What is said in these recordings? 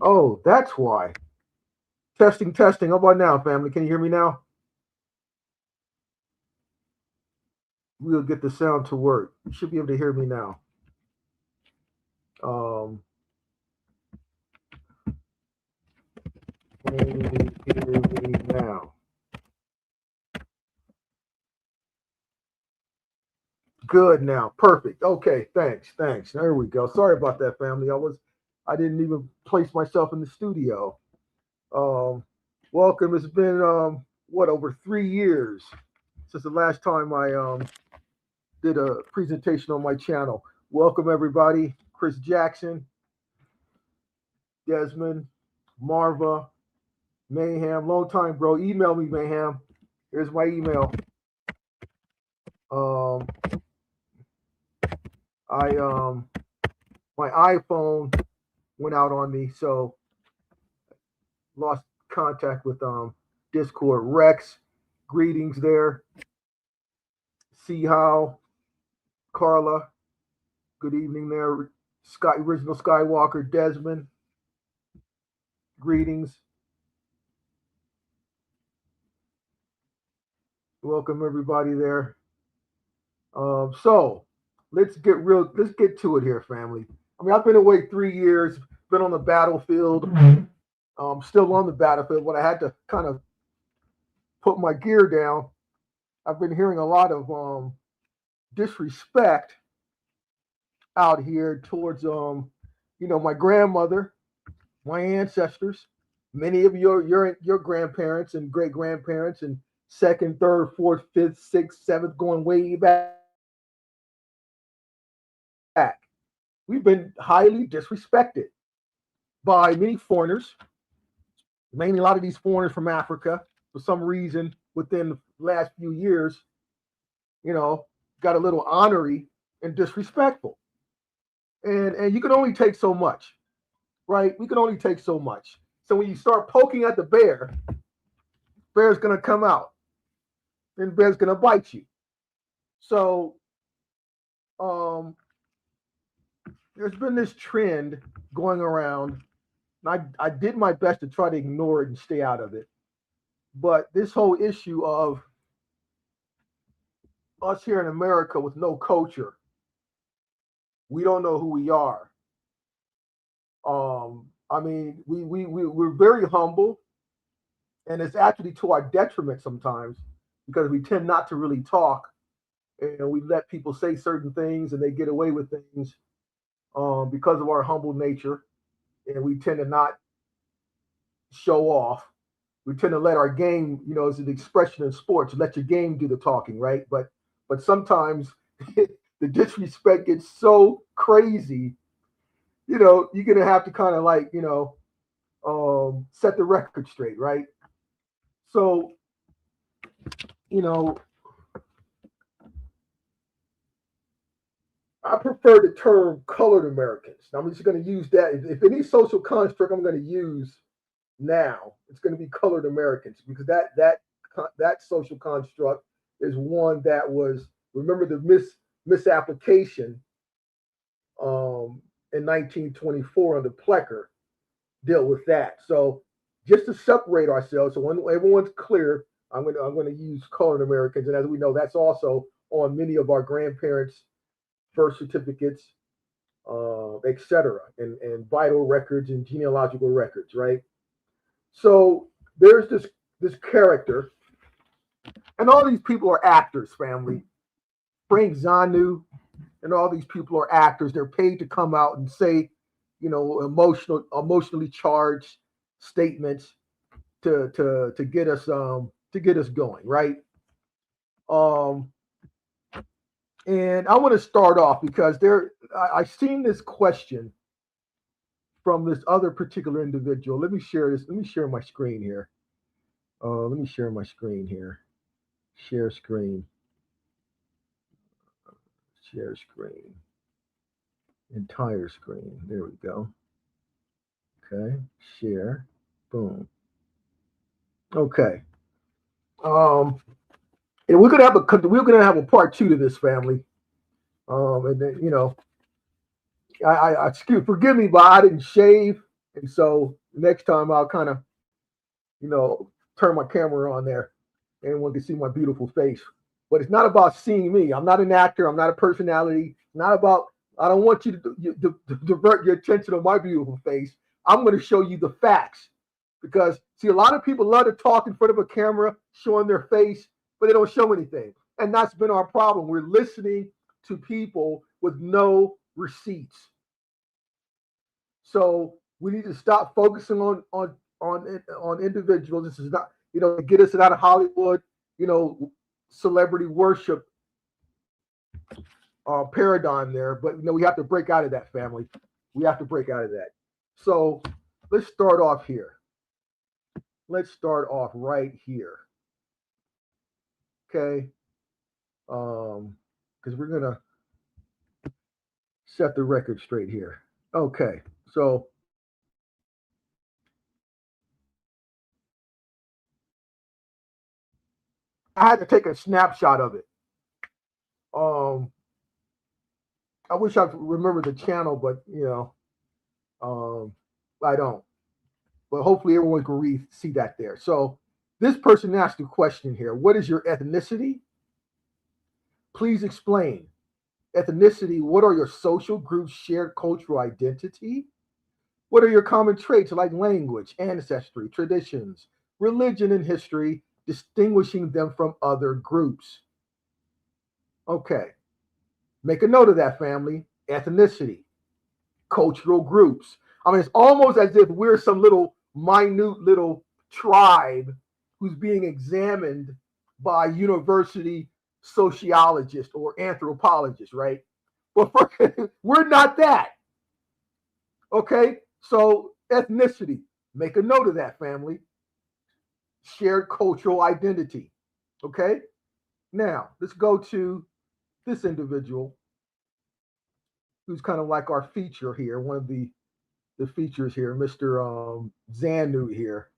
Oh, that's why. Testing, testing. How about now, family? Can you hear me now? We'll get the sound to work. You should be able to hear me now. Um, can you hear me now? Good now. Perfect. Okay, thanks. Thanks. There we go. Sorry about that, family. I didn't even place myself in the studio. Um, welcome. It's been what, over 3 years since the last time I did a presentation on my channel. Welcome everybody. Chris Jackson, Desmond, Marva, Mayhem. Long time, bro. Email me, Mayhem. Here's my email. Um, I my iPhone went out on me, so lost contact with Discord. Rex, greetings there. See how Carla, good evening there. Sky original Skywalker, Desmond, greetings. Welcome everybody there. So let's get real. Let's get to it here, family. I mean, I've been away 3 years. Been on the battlefield. Still on the battlefield, but I had to kind of put my gear down. I've been hearing a lot of disrespect out here towards my grandmother, my ancestors, many of your grandparents and great grandparents, and second, third, fourth, fifth, sixth, seventh, going way back. We've been highly disrespected by many foreigners, mainly a lot of these foreigners from Africa, for some reason within the last few years, got a little honorary and disrespectful. And you can only take so much, right? We can only take so much. So when you start poking at the bear's gonna come out, and bear's gonna bite you. So there's been this trend going around. I did my best to try to ignore it and stay out of it. But this whole issue of us here in America with no culture, we don't know who we are. I mean, we're very humble, and it's actually to our detriment sometimes because we tend not to really talk, and we let people say certain things and they get away with things because of our humble nature, and we tend to not show off. We tend to let our game, as an expression in sports, let your game do the talking, right? But sometimes the disrespect gets so crazy, you're gonna have to kind of like, set the record straight, right? So, you know, I prefer the term colored Americans. Now, I'm just going to use that. If any social construct I'm going to use now, it's going to be colored Americans because that social construct is one that was, remember the misapplication in 1924 under Plecker dealt with that. So just to separate ourselves, so when everyone's clear, I'm going to use colored Americans, and as we know, that's also on many of our grandparents' birth certificates, etc., and vital records and genealogical records, right? So there's this character, and all these people are actors, family. Frank Zanu and all these people are actors. They're paid to come out and say, emotionally charged statements to get us going, right? And I want to start off because I seen this question from this other particular individual. Let me share this. Let me share my screen here. Let me share my screen here. Share screen. Share screen. Entire screen. There we go. Okay. Share. Boom. Okay. And we're gonna have a part 2 to this, family. And then I excuse, forgive me, but I didn't shave. And so next time I'll kind of, you know, turn my camera on there and everyone can see my beautiful face. But it's not about seeing me. I'm not an actor. I'm not a personality. Not about, I don't want you to divert your attention on my beautiful face. I'm going to show you the facts. Because, see, a lot of people love to talk in front of a camera, showing their face, but they don't show anything. And that's been our problem. We're listening to people with no receipts. So we need to stop focusing on individuals. This is not, to get us out of Hollywood, celebrity worship paradigm there. But we have to break out of that, family. We have to break out of that. So let's start off here. Let's start off right here. Okay. Because we're gonna set the record straight here. Okay. So I had to take a snapshot of it. I wish I could remember the channel, but I don't. But hopefully everyone can see that there. So this person asked a question here. What is your ethnicity? Please explain. Ethnicity, what are your social groups' shared cultural identity? What are your common traits like language, ancestry, traditions, religion, and history, distinguishing them from other groups? Okay. Make a note of that, family. Ethnicity, cultural groups. I mean, it's almost as if we're some little minute little tribe who's being examined by university sociologists or anthropologists, right? But we're not that. Okay, so ethnicity, make a note of that, family. Shared cultural identity. Okay, now let's go to this individual who's kind of like our feature here, one of the features here, Mr. Zanu here.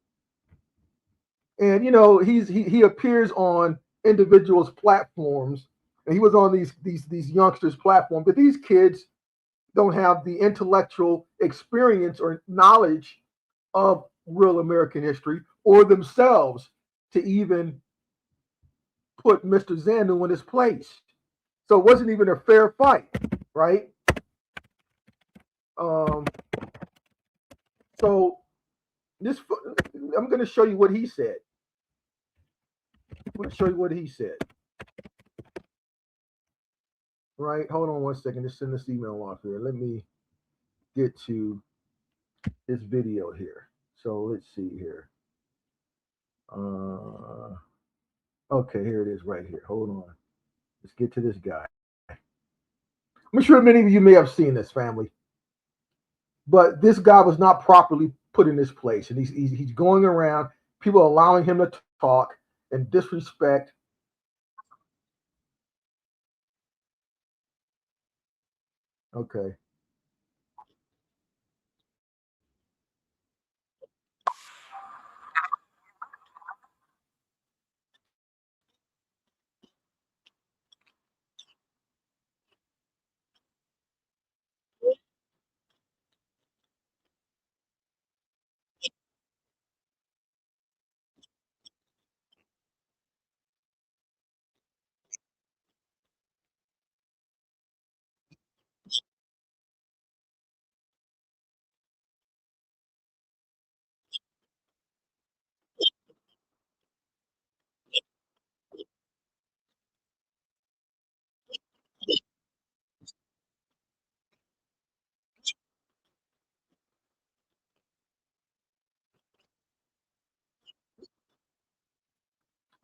And he appears on individuals' platforms, and he was on these youngsters' platform, but these kids don't have the intellectual experience or knowledge of real American history or themselves to even put Mr. Zanu in his place. So it wasn't even a fair fight, right? So this, I'm going to show you what he said. I'm going to show you what he said. Right? Hold on one second. Just send this email off here. Let me get to this video here. So let's see here. Okay, here it is right here. Hold on. Let's get to this guy. I'm sure many of you may have seen this, family. But this guy was not properly put in his place. And he's going around, people allowing him to talk and disrespect. Okay.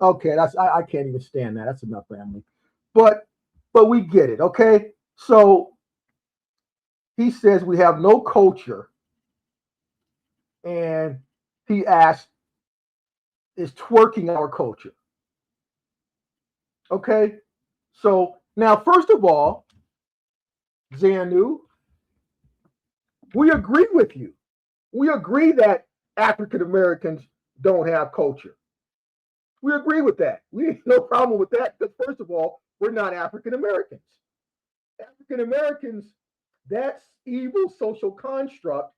Okay, I can't even stand that. That's enough, family. But we get it, okay? So he says we have no culture, and he asks, is twerking our culture? Okay? So now, first of all, Zanu, we agree with you. We agree that African Americans don't have culture. We agree with that. We have no problem with that because, first of all, we're not African Americans. African Americans, that's evil social construct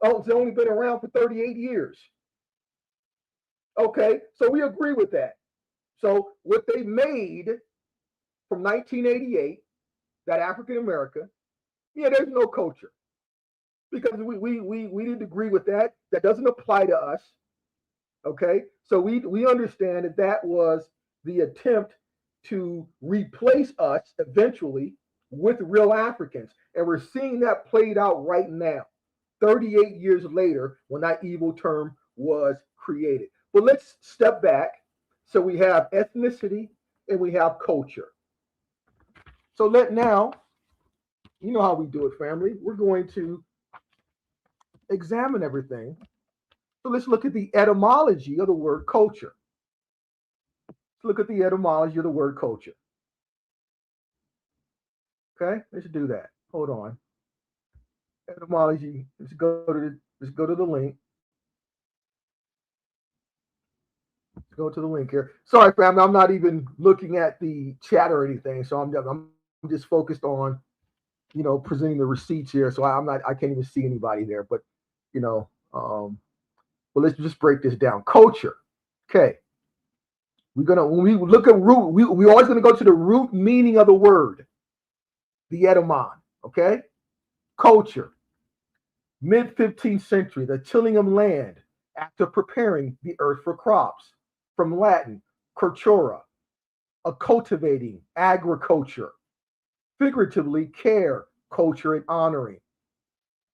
Oh, it's only been around for 38 years. Okay, so we agree with that. So what they made from 1988, that African America, yeah, there's no culture because we didn't agree with that. That doesn't apply to us. Okay, so we understand that that was the attempt to replace us eventually with real Africans, and we're seeing that played out right now, 38 years later, when that evil term was created. But let's step back. So we have ethnicity and we have culture. So let now, you know how we do it, family. We're going to examine everything. So let's look at the etymology of the word culture. Let's look at the etymology of the word culture. Okay, let's do that. Hold on. Etymology. Let's go to the link. Let's go to the link here. Sorry, family. I'm not even looking at the chat or anything, so I'm just focused on presenting the receipts here. So I can't even see anybody there. But you know, well, let's just break this down. Culture. Okay. When we look at root, we always gonna go to the root meaning of the word, the etymon. Okay. Culture. Mid 15th century, the tilling of land after preparing the earth for crops. From Latin, cultura, a cultivating, agriculture. Figuratively, care, culture, and honoring.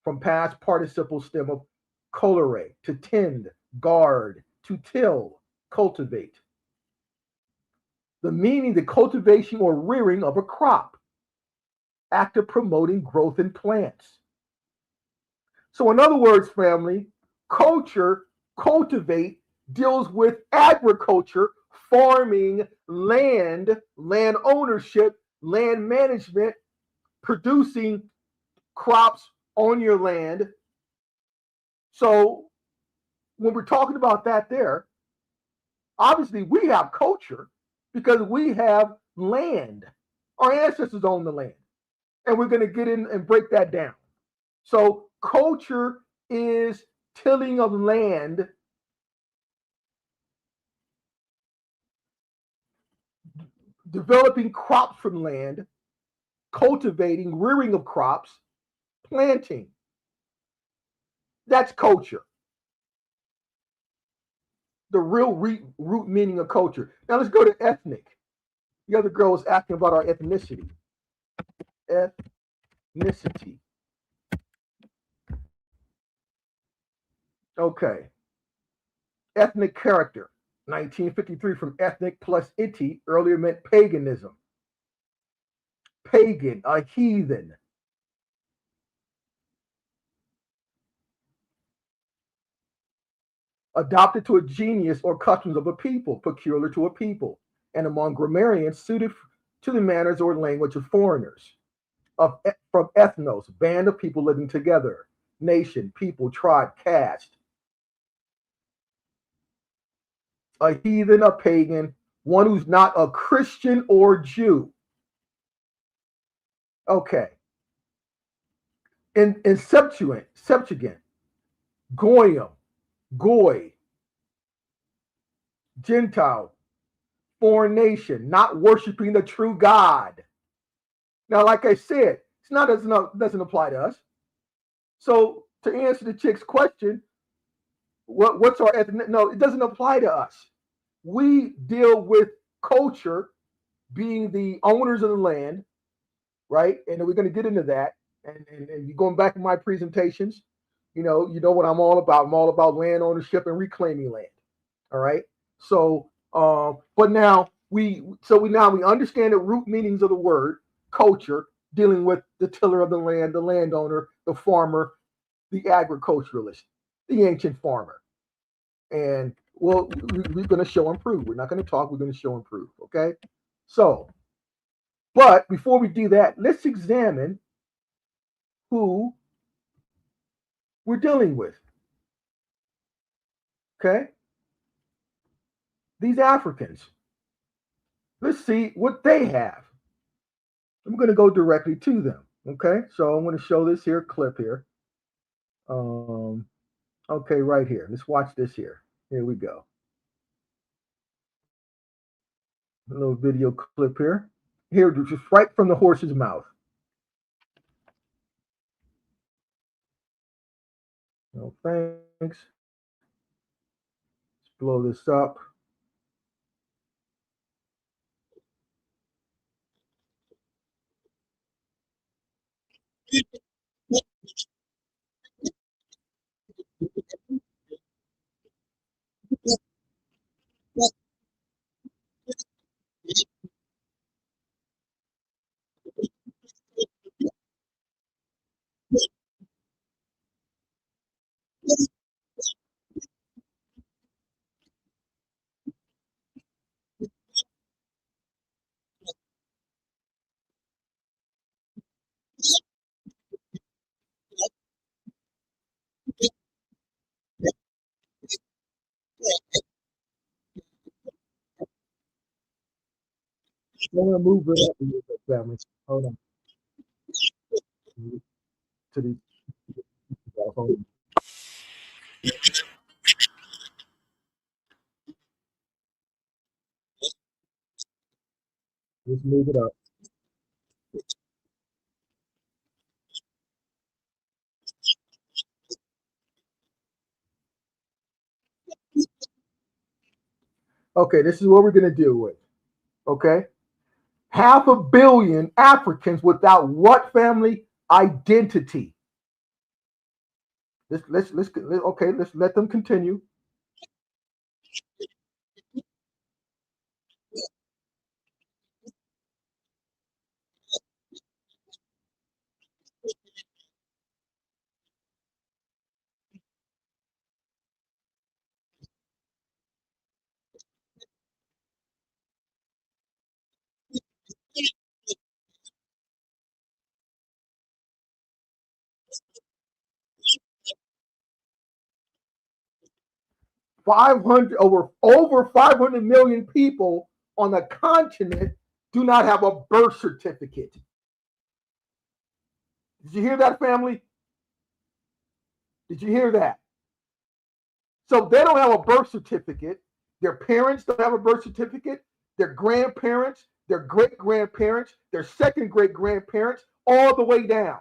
From past participle stem of colere, to tend, guard, to till, cultivate. The meaning, the cultivation or rearing of a crop. Act of promoting growth in plants. So, in other words, family, culture, cultivate, deals with agriculture, farming, land ownership, land management, producing crops on your land. So, when we're talking about that, there, obviously we have culture because we have land. Our ancestors owned the land. And we're going to get in and break that down. So, culture is tilling of land, developing crops from land, cultivating, rearing of crops, planting. That's culture. The real root meaning of culture. Now let's go to ethnic. The other girl was asking about our ethnicity. Ethnicity. Okay. Ethnic character. 1953, from ethnic plus ity, earlier meant paganism. Pagan, a heathen. Adopted to a genius or customs of a people, peculiar to a people, and among grammarians suited to the manners or language of foreigners. From ethnos, band of people living together. Nation, people, tribe, caste. A heathen, a pagan, one who's not a Christian or Jew. Okay. In Septuagint, Goyim, Goy, Gentile, foreign nation, not worshiping the true God. Now, like I said, it's not doesn't apply to us. So to answer the chick's question, what's our ethnic? No, it doesn't apply to us. We deal with culture being the owners of the land, right? And we're going to get into that. And going back to my presentations, you know what I'm all about. I'm all about land ownership and reclaiming land. All right. So, but now we understand the root meanings of the word culture, dealing with the tiller of the land, the landowner, the farmer, the agriculturalist, the ancient farmer, and we're going to show and prove. We're not going to talk. We're going to show and prove. Okay. So, but before we do that, let's examine who we're dealing with. Okay. These Africans. Let's see what they have. I'm going to go directly to them. Okay, so I'm going to show this here clip here. Um, okay, right here. Let's watch this here. Here we go. A little video clip here. Here, just right from the horse's mouth. No thanks. Let's blow this up. I'm gonna move it up a little bit, family. Hold on. To the hold on. Let's move it up. Okay, this is what we're gonna deal with. Okay, 500 million Africans without what family? Identity. Okay, let's let them continue. 500 over 500 million people on the continent do not have a birth certificate. Did you hear that, family? Did you hear that? So they don't have a birth certificate. Their parents don't have a birth certificate. Their grandparents, their great grandparents, their second great grandparents, all the way down.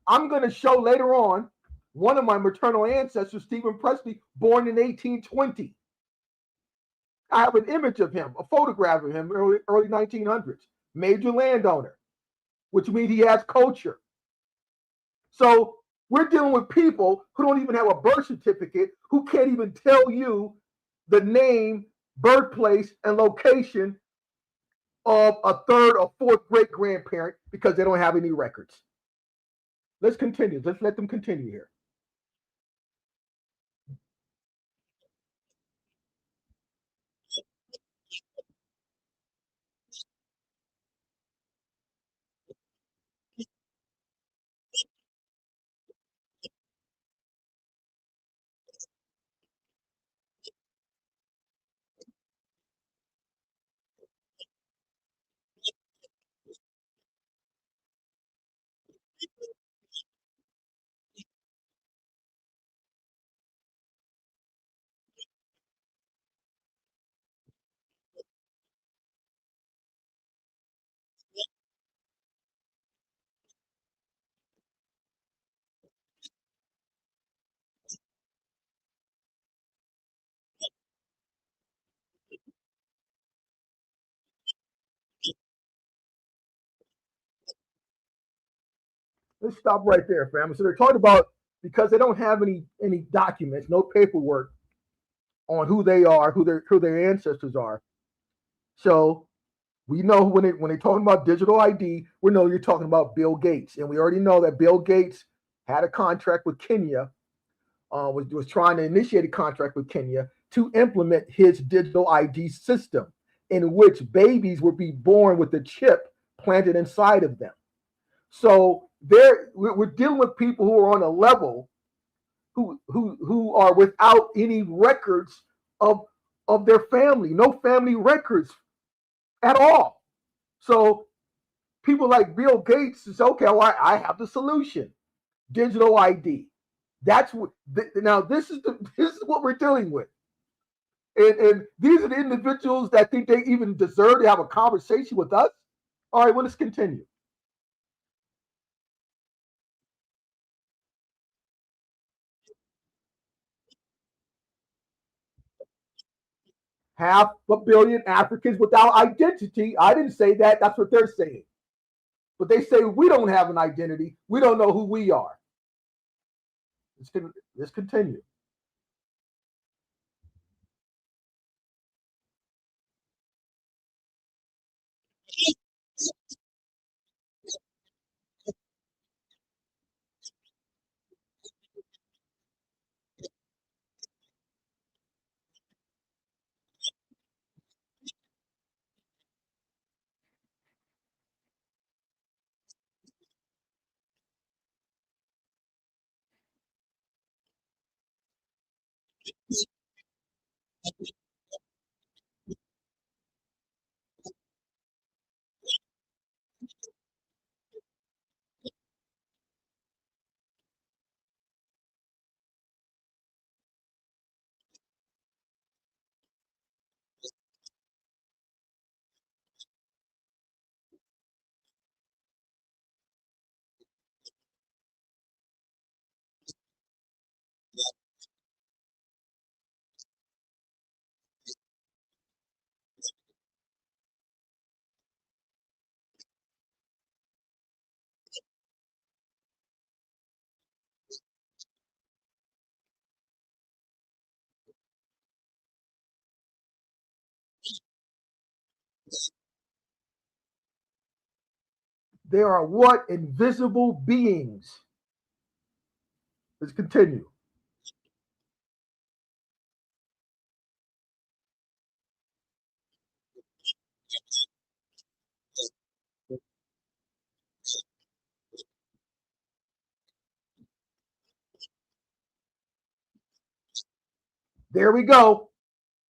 I'm going to show later on one of my maternal ancestors, Stephen Presley, born in 1820. I have an image of him, a photograph of him, early 1900s, major landowner, which means he has culture. So we're dealing with people who don't even have a birth certificate, who can't even tell you the name, birthplace, and location of a third or fourth great grandparent because they don't have any records. Let's continue. Let's let them continue here. Let's stop right there, family. So they're talking about because they don't have any documents, no paperwork on who they are, who their ancestors are. So we know when they talking about digital ID, we know you're talking about Bill Gates, and we already know that Bill Gates had a contract with Kenya, was trying to initiate a contract with Kenya to implement his digital ID system, in which babies would be born with a chip planted inside of them. So we're dealing with people who are on a level who are without any records of of their family, no family records at all. So people like Bill Gates is okay. Well, I have the solution: digital ID. That's what. Now this is what we're dealing with, and these are the individuals that think they even deserve to have a conversation with us. All right, well, let's continue. Half a billion Africans without identity. I didn't say that. That's what they're saying. But they say we don't have an identity. We don't know who we are. Let's continue. They are what? Invisible beings. Let's continue. There we go.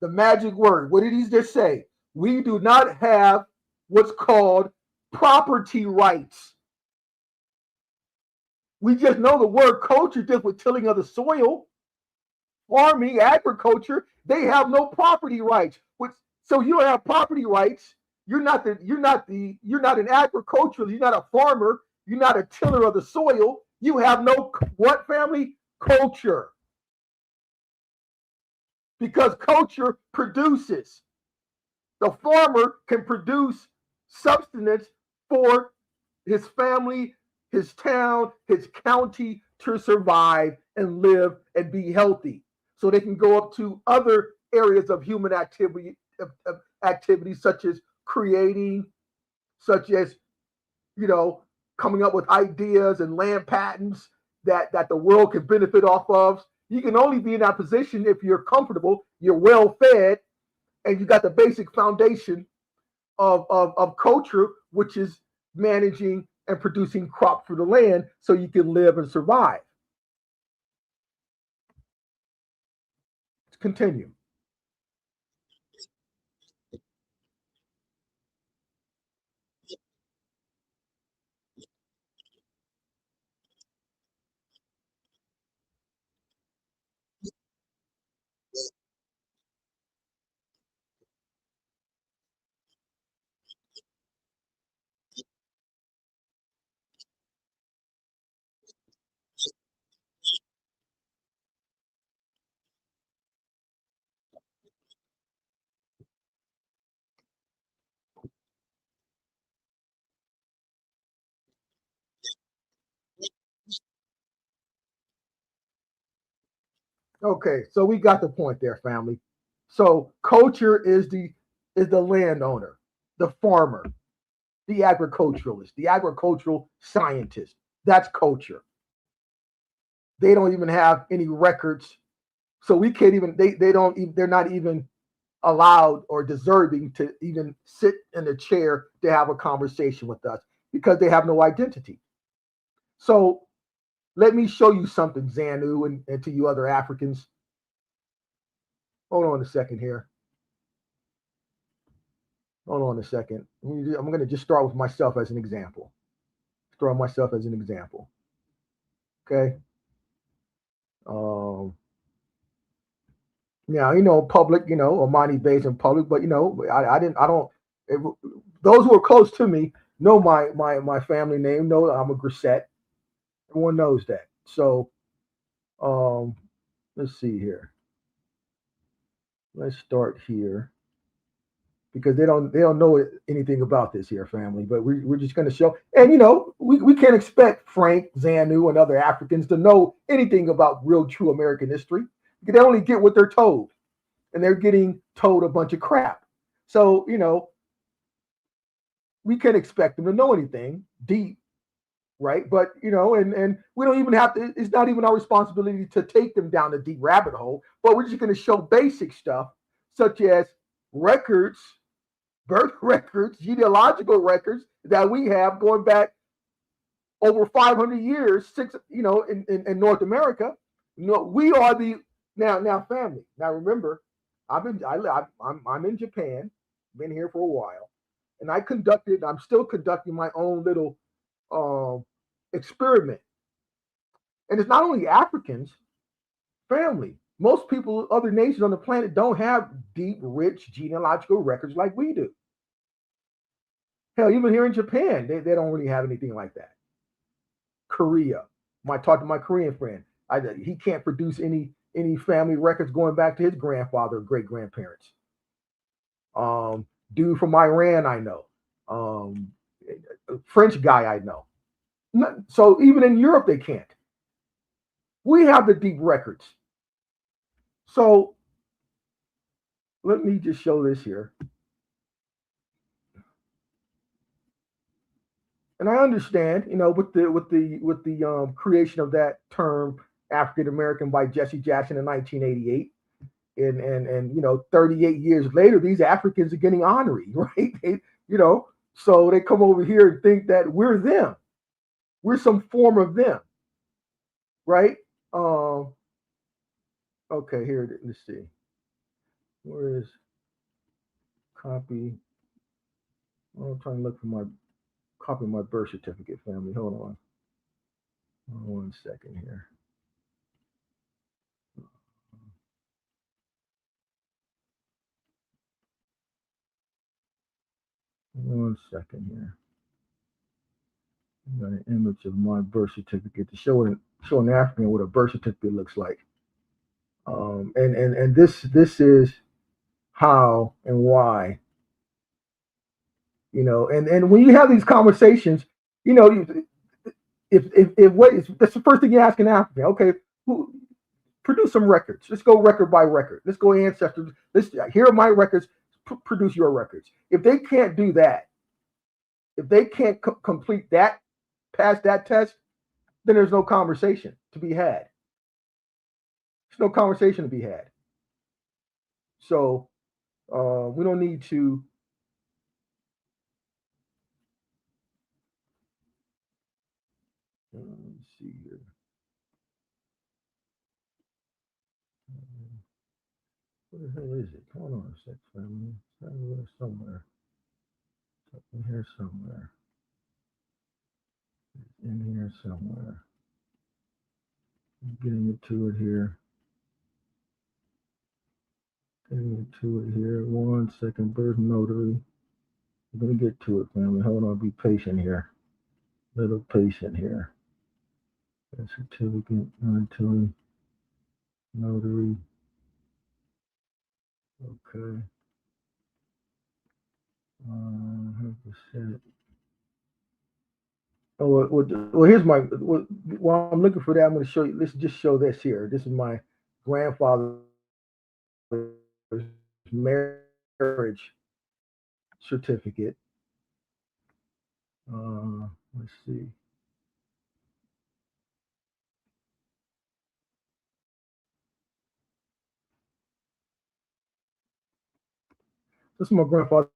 The magic word. What did he just say? We do not have what's called property rights. We just know the word culture just with tilling of the soil, farming, agriculture. They have no property rights. Which, so you don't have property rights. You're not an agricultural. You're not a farmer. You're not a tiller of the soil. You have no what family culture, because culture produces. The farmer can produce substance for his family, his town, his county to survive and live and be healthy. So they can go up to other areas of human activities such as creating, such as, you know, coming up with ideas and land patents that the world can benefit off of. You can only be in that position if you're comfortable, you're well fed, and you got the basic foundation of culture, which is managing and producing crops for the land so you can live and survive. Continue. Okay, so we got the point there, family. So culture is the landowner, the farmer, the agriculturalist, the agricultural scientist. That's culture. They don't even have any records, so we can't even. They don't. They're not even allowed or deserving to even sit in a chair to have a conversation with us because they have no identity. So let me show you something, Zanu, and to you other Africans. Hold on a second here. Hold on a second. I'm going to just start with myself as an example. Start myself as an example. Okay. Um, Now, public, Omani Bay's in public, but I didn't, I don't. It, those who are close to me know my family name. Know that I'm a Grisette. Everyone knows that. So, um, let's see here. Let's start here because they don't know anything about this here, family. But we're just going to show, and we can't expect Frank, Zanu, and other Africans to know anything about real, true American history. They only get what they're told, and they're getting told a bunch of crap. So, we can't expect them to know anything deep, right? But and we don't even have to. It's not even our responsibility to take them down a deep rabbit hole. But we're just going to show basic stuff such as records, birth records, genealogical records that we have going back over 500 years. In North America. We are the now family. Now remember, I'm in Japan, been here for a while, and I'm still conducting my own little um, experiment. And it's not only Africans, family. Most people, other nations on the planet, don't have deep, rich genealogical records like we do. Hell, even here in Japan, they don't really have anything like that. Korea. I talked to my Korean friend. He can't produce any family records going back to his grandfather or great grandparents. Dude from Iran, I know. Um, French guy, I know. So even in Europe, they can't. We have the deep records. So let me just show this here. And I understand, with the creation of that term African American by Jesse Jackson in 1988, and 38 years later, these Africans are getting honorary, right? So they come over here and think that we're them, we're some form of them, right? Um, okay, here, let's see, where is copy? I'm trying to look for my copy of my birth certificate, family. Hold on 1 second here. 1 second here. I got an image of my birth certificate to show an African what a birth certificate looks like. And this is how and why, and when you have these conversations, you know, if what is that's the first thing you ask an African, okay, who produce some records. Let's go record by record. Let's go ancestors. Here are my records. Produce your records. If they can't do that, if they can't complete that, pass that test, then there's no conversation to be had. There's no conversation to be had. So we don't need to. Let me see here. What the hell is it? Hold on a sec, family. It's somewhere. It's up in here somewhere. It's in here somewhere. I'm getting into it here. Getting into it here. 1 second. Birth notary. I'm gonna get to it, family. Hold on. Be patient here. Little patient here. Certificate, non notary. Okay. 100%. Oh, well, here's my. While I'm looking for that, I'm going to show you. Let's just show this here. This is my grandfather's marriage certificate. Let's see. This is my grandfather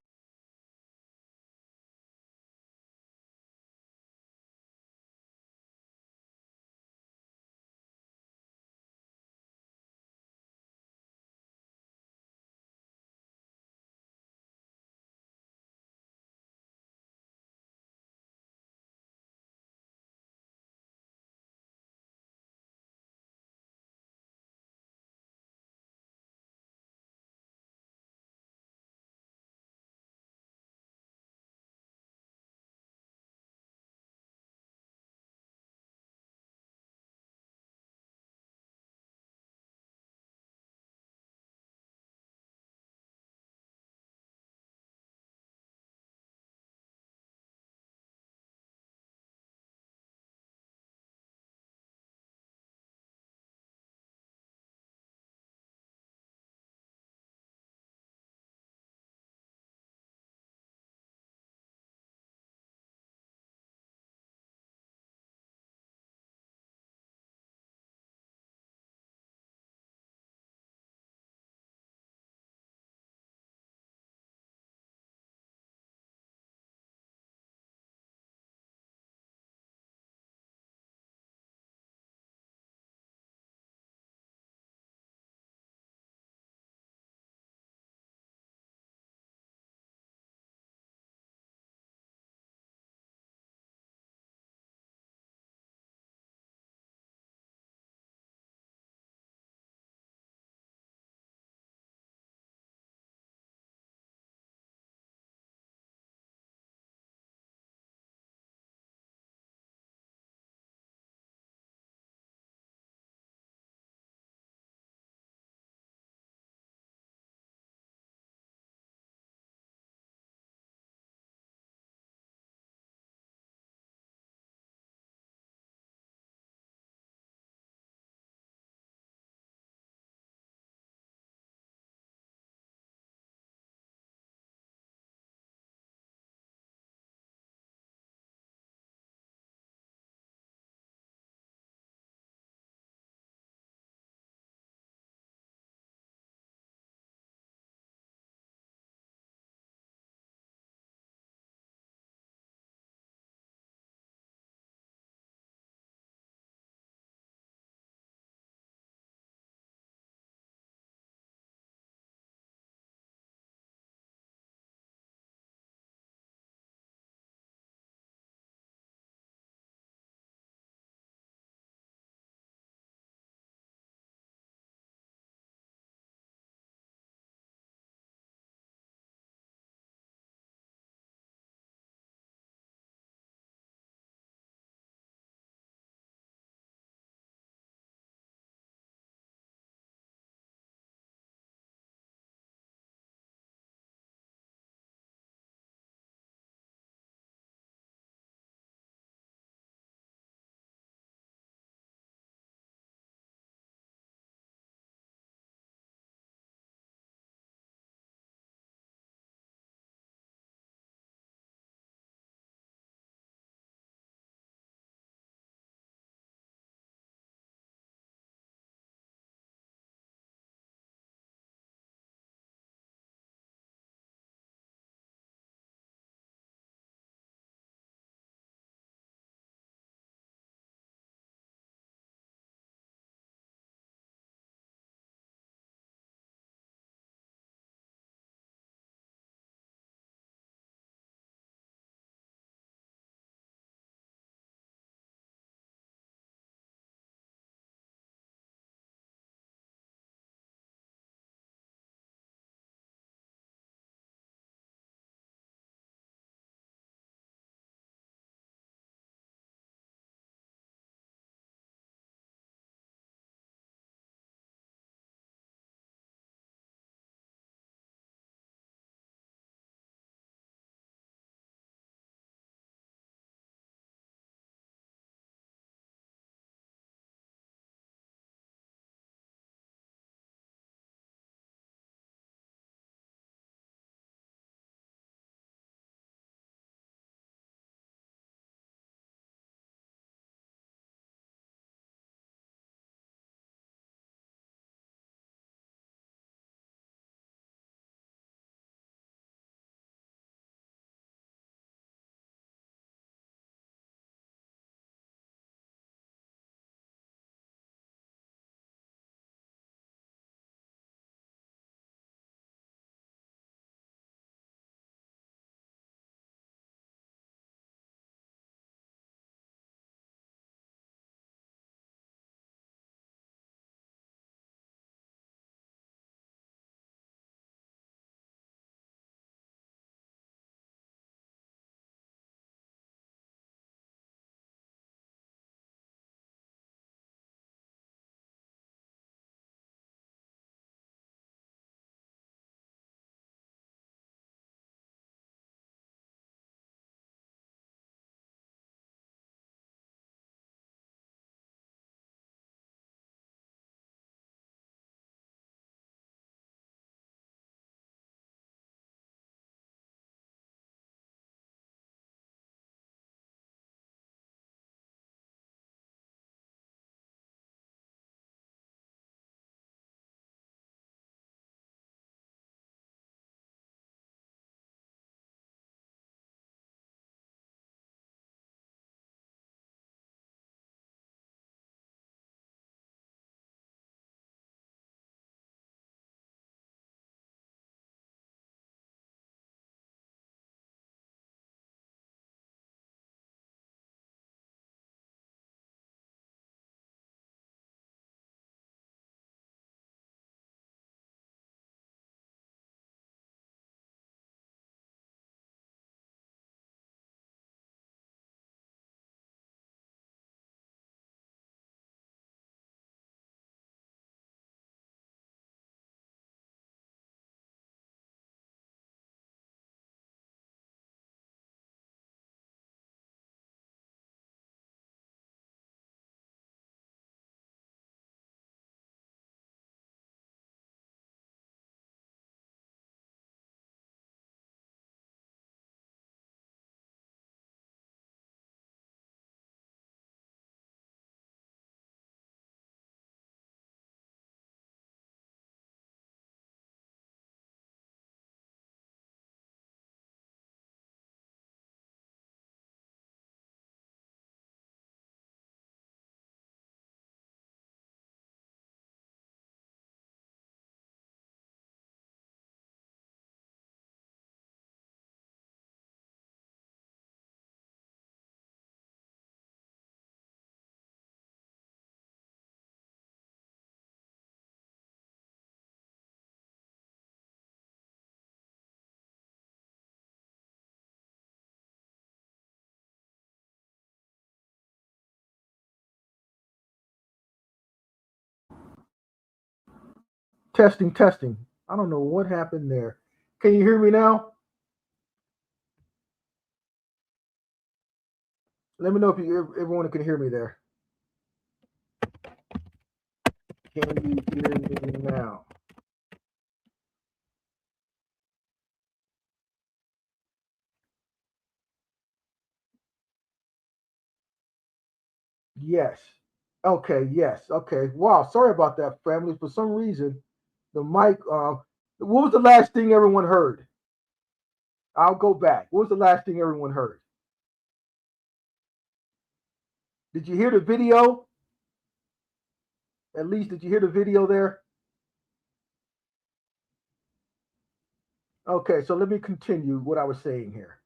Testing, testing. I don't know what happened there. Can you hear me now? Let me know if everyone can hear me there. Can you hear me now? Yes. Okay. Yes. Okay. Wow. Sorry about that, family. For some reason, the mic. What was the last thing everyone heard? I'll go back. What was the last thing everyone heard? Did you hear the video? At least, did you hear the video there? Okay. So let me continue what I was saying here.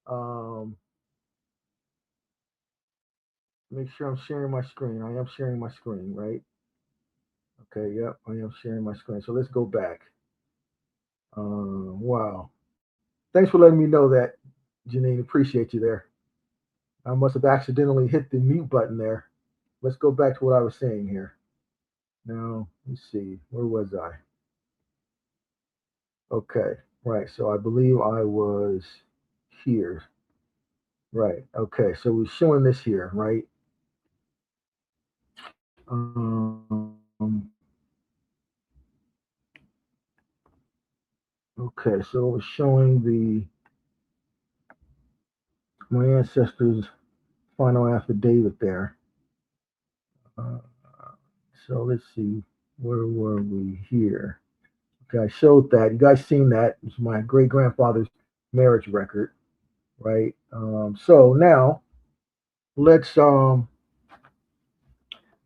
Um, make sure I'm sharing my screen. I am sharing my screen, right? Okay. Yep. I am sharing my screen. So let's go back. Wow. Thanks for letting me know that, Janine. Appreciate you there. I must have accidentally hit the mute button there. Let's go back to what I was saying here. Now, let's see. Where was I? Okay. Right. So I believe I was here. Right. Okay. So we're showing this here, right? Um, okay. So we're showing my ancestors' final affidavit there. Uh, so let's see. Where were we here? Okay, I showed that. You guys seen that? It's my great grandfather's marriage record, right? So now let's um,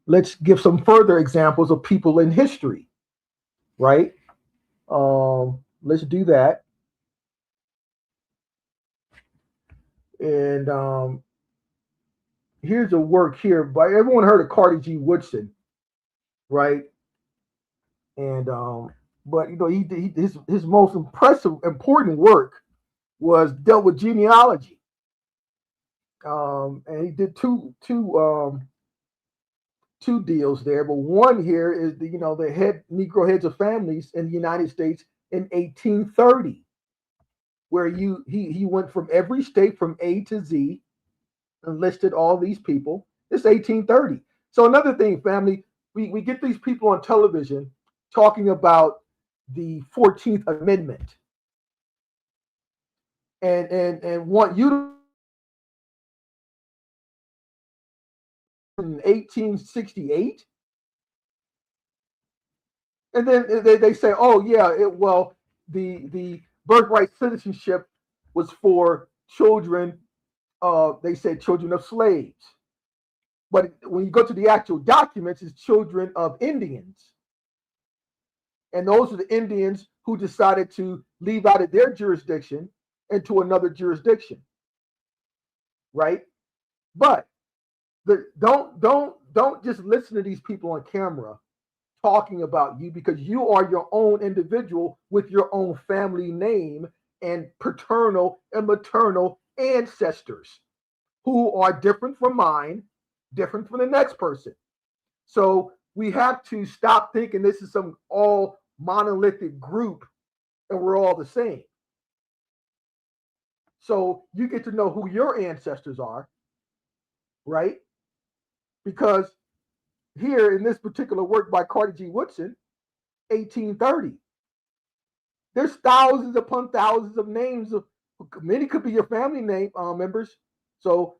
let's give some further examples of people in history, right? Let's do that. And here's a work here by everyone heard of Carter G. Woodson, right? And but his most impressive, important work was dealt with genealogy. And he did two deals there, but one here is the head Negro heads of families in the United States in 1830, where he went from every state from A to Z and listed all these people. It's 1830. So another thing, family, we get these people on television talking about the 14th Amendment and want you to in 1868. And then they say, oh yeah, well the birthright citizenship was for children. They said children of slaves, but when you go to the actual documents, it's children of Indians, and those are the Indians who decided to leave out of their jurisdiction into another jurisdiction, right? But don't just listen to these people on camera talking about you, because you are your own individual with your own family name and paternal and maternal ancestors who are different from mine, different from the next person. So we have to stop thinking this is some all monolithic group and we're all the same. So you get to know who your ancestors are, right? Because here in this particular work by Carter G. Woodson, 1830, there's thousands upon thousands of names of many could be your family name members. So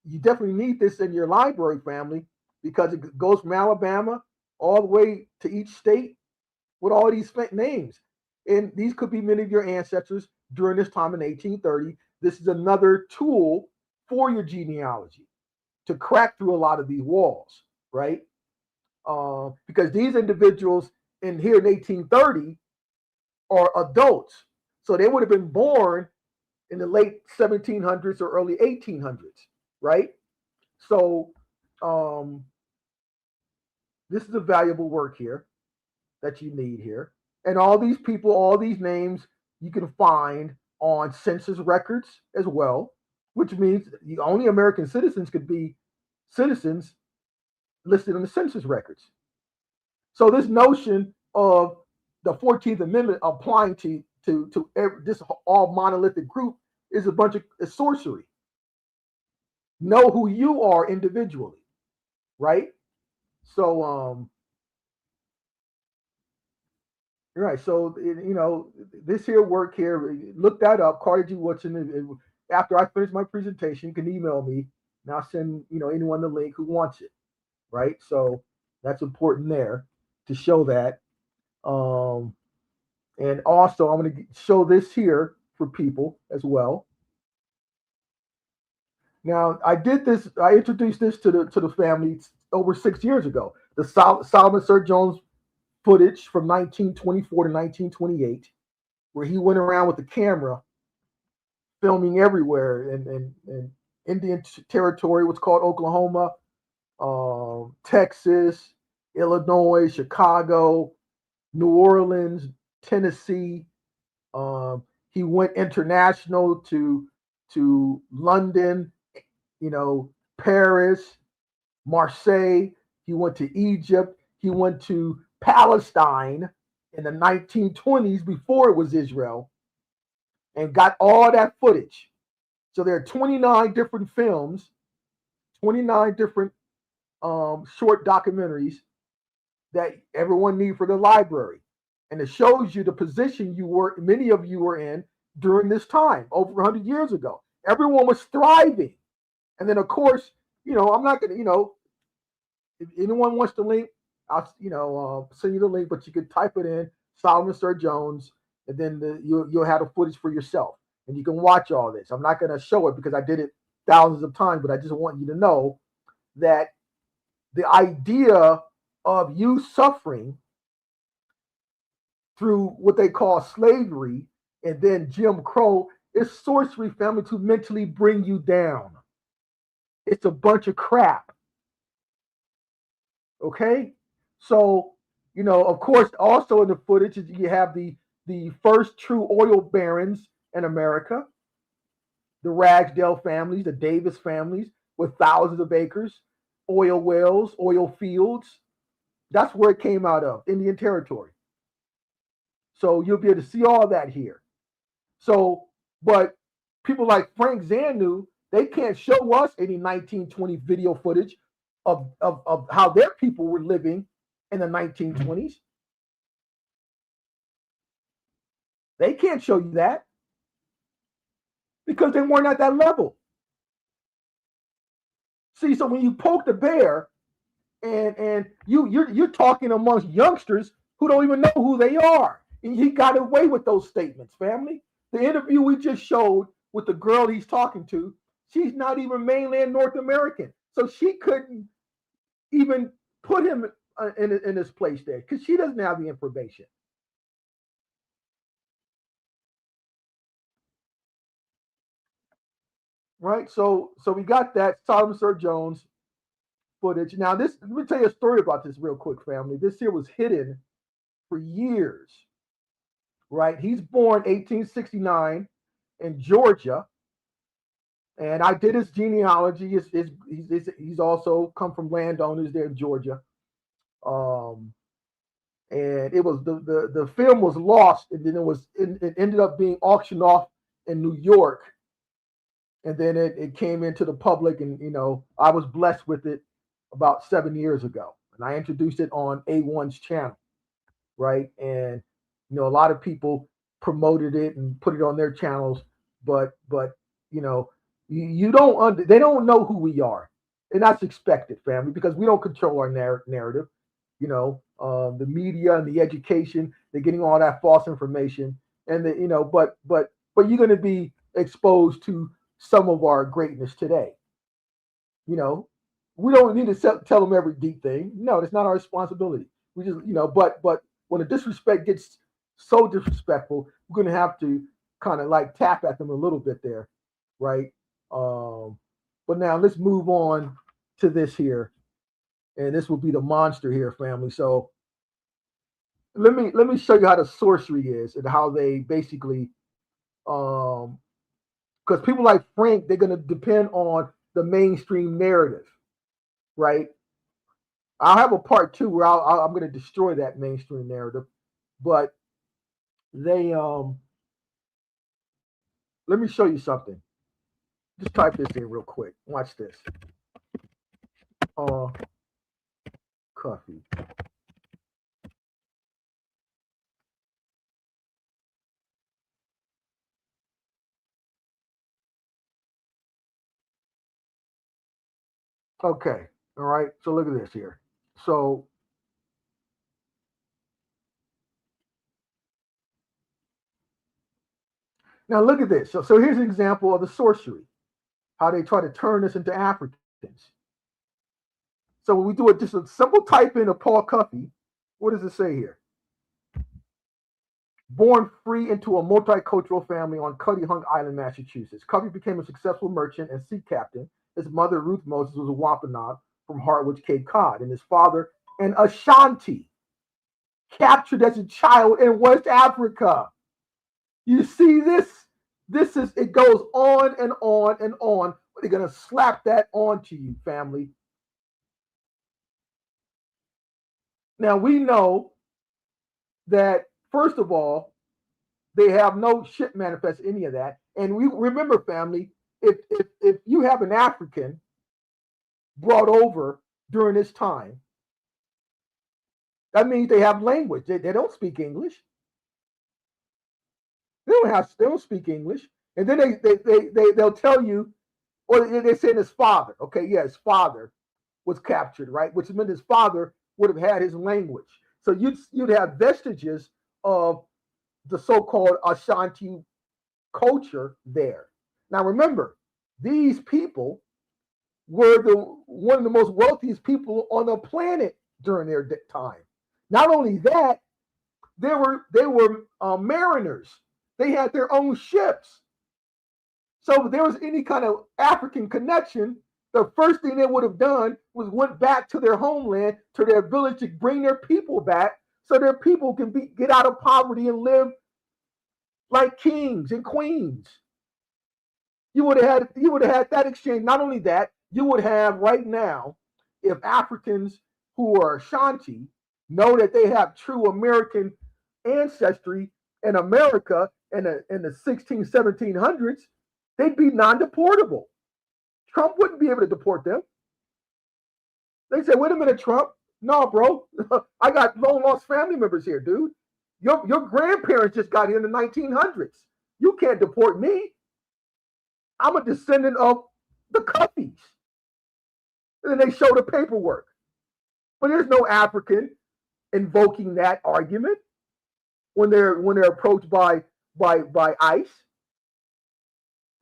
you definitely need this in your library, family, because it goes from Alabama all the way to each state with all these names. And these could be many of your ancestors during this time in 1830. This is another tool for your genealogy to crack through a lot of these walls, right? Because these individuals in here in 1830 are adults. So they would have been born in the late 1700s or early 1800s, right? So this is a valuable work here that you need here. And all these people, all these names you can find on census records as well, which means only American citizens could be citizens listed in the census records. So this notion of the 14th Amendment applying to this all monolithic group is a bunch of sorcery. Know who you are individually, right? So right. So this here work here. Look that up, Carter G. Woodson. After I finish my presentation, you can email me, and I'll send anyone the link who wants it. Right. So that's important there to show that. And also, I'm going to show this here for people as well. Now, I did this. I introduced this to the family over 6 years ago. The Solomon Sir Jones footage from 1924 to 1928, where he went around with the camera, filming everywhere in Indian territory, what's called Oklahoma, Texas, Illinois, Chicago, New Orleans, Tennessee. He went international to London, Paris, Marseille. He went to Egypt. He went to Palestine in the 1920s before it was Israel, and got all that footage. So there are 29 different films, 29 different short documentaries that everyone needs for the library. And it shows you the position many of you were in during this time, over 100 years ago. Everyone was thriving. And then, of course, I'm not going to, if anyone wants the link, I'll send you the link, but you can type it in, Solomon Sir Jones, and then you'll have the footage for yourself. And you can watch all this. I'm not going to show it because I did it thousands of times, but I just want you to know that the idea of you suffering through what they call slavery and then Jim Crow is sorcery, family, to mentally bring you down. It's a bunch of crap. Okay? So, of course, also in the footage, you have the first true oil barons in America, the Ragsdale families, the Davis families, with thousands of acres, oil wells, oil fields. That's where it came out of, Indian Territory. So you'll be able to see all that here. So, but people like Frank Zanu, they can't show us any 1920 video footage of how their people were living in the 1920s. They can't show you that because they weren't at that level. See, so when you poke the bear and you're talking amongst youngsters who don't even know who they are. And he got away with those statements, family. The interview we just showed with the girl he's talking to, she's not even mainland North American. So she couldn't even put him in this place there because she doesn't have the information. Right? So we got that Solomon Sir Jones footage. Now, let me tell you a story about this real quick, family. This here was hidden for years. Right? He's born 1869 in Georgia. And I did his genealogy. He's also come from landowners there in Georgia. And it was the film was lost, and then it ended up being auctioned off in New York. And then it came into the public, and I was blessed with it about 7 years ago. And I introduced it on A1's channel, right? And a lot of people promoted it and put it on their channels, but you don't they don't know who we are, and that's expected, family, because we don't control our narrative. The media and the education, they're getting all that false information, and but you're going to be exposed to some of our greatness today. We don't need to tell them every deep thing. No, that's not our responsibility. We just but when the disrespect gets so disrespectful, we're going to have to kind of like tap at them a little bit there, right? But now let's move on to this here, and this will be the monster here, family. So let me show you how the sorcery is and how they basically, because people like Frank, they're going to depend on the mainstream narrative, right? I'll have a part two where I'm going to destroy that mainstream narrative. But they let me show you something. Just type this in real quick. Watch this. Uh, Coffee. Okay. All right. So look at this here. So now look at this. So here's an example of the sorcery, how they try to turn us into Africans. So when we do it, just a simple type in of Paul Cuffey, what does it say here? Born free into a multicultural family on Cuttyhunk Island, Massachusetts, Cuffey became a successful merchant and sea captain. His mother, Ruth Moses, was a Wampanoag from Harwich, Cape Cod, and his father, an Ashanti, captured as a child in West Africa. You see this? This is, it goes on and on and on. They're going to slap that onto you, family. Now, we know that, first of all, they have no ship manifest, any of that. And we remember, family, if you have an African brought over during this time, that means they have language. They don't speak English. They don't speak English. And then they'll tell you, or they say his father. Okay, yeah, his father was captured, right? Which meant his father would have had his language. So you'd have vestiges of the so-called Ashanti culture there. Now remember, these people were one of the most wealthiest people on the planet during their time. Not only that, they were mariners. They had their own ships. So if there was any kind of African connection, the first thing they would have done was went back to their homeland, to their village, to bring their people back, so their people can get out of poverty and live like kings and queens. You would have had that exchange. Not only that, you would have right now, if Africans who are Ashanti know that they have true American ancestry in America in the 16, 1700s, they'd be non-deportable. Trump wouldn't be able to deport them. They say, wait a minute, Trump. No, bro. I got long lost family members here, dude. Your grandparents just got here in the 1900s. You can't deport me. I'm a descendant of the Cuffies. And then they show the paperwork. But there's no African invoking that argument when they're approached by ICE.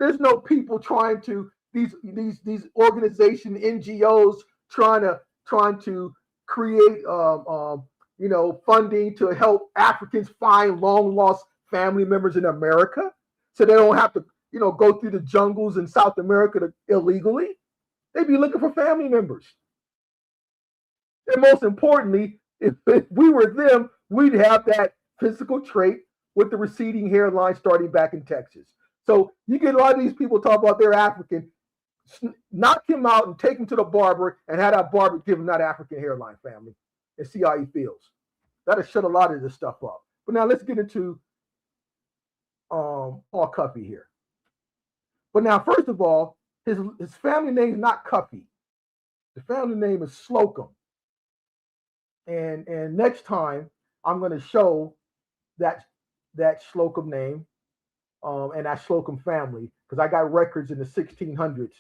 There's no people trying to these organization NGOs trying to create funding to help Africans find long lost family members in America, so they don't have to go through the jungles in South America illegally. They'd be looking for family members. And most importantly, if we were them, we'd have that physical trait with the receding hairline starting back in Texas. So you get a lot of these people talk about they're African, knock him out and take him to the barber and have that barber give him that African hairline, family, and see how he feels. That'll shut a lot of this stuff up. But now let's get into Paul Cuffey here. But now, first of all, his family name is not Cuffey. The family name is Slocum. And next time I'm going to show that Slocum name and that Slocum family, because I got records in the 1600s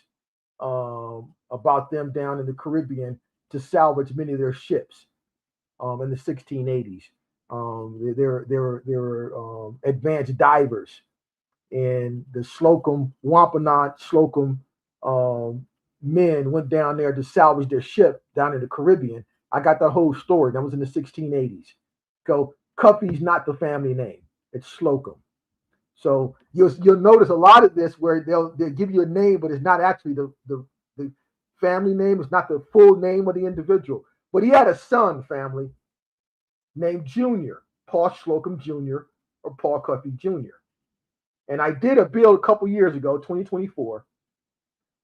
about them down in the Caribbean to salvage many of their ships in the 1680s. They were advanced divers, and the Slocum Wampanoag Slocum men went down there to salvage their ship down in the Caribbean. I got the whole story. That was in the 1680s. So Cuffey's not the family name; it's Slocum. So you'll notice a lot of this where they'll give you a name, but it's not actually the family name. It's not the full name of the individual. But he had a son, family, named Junior, Paul Slocum Jr. or Paul Cuffey Jr. And I did a bill a couple years ago, 2024,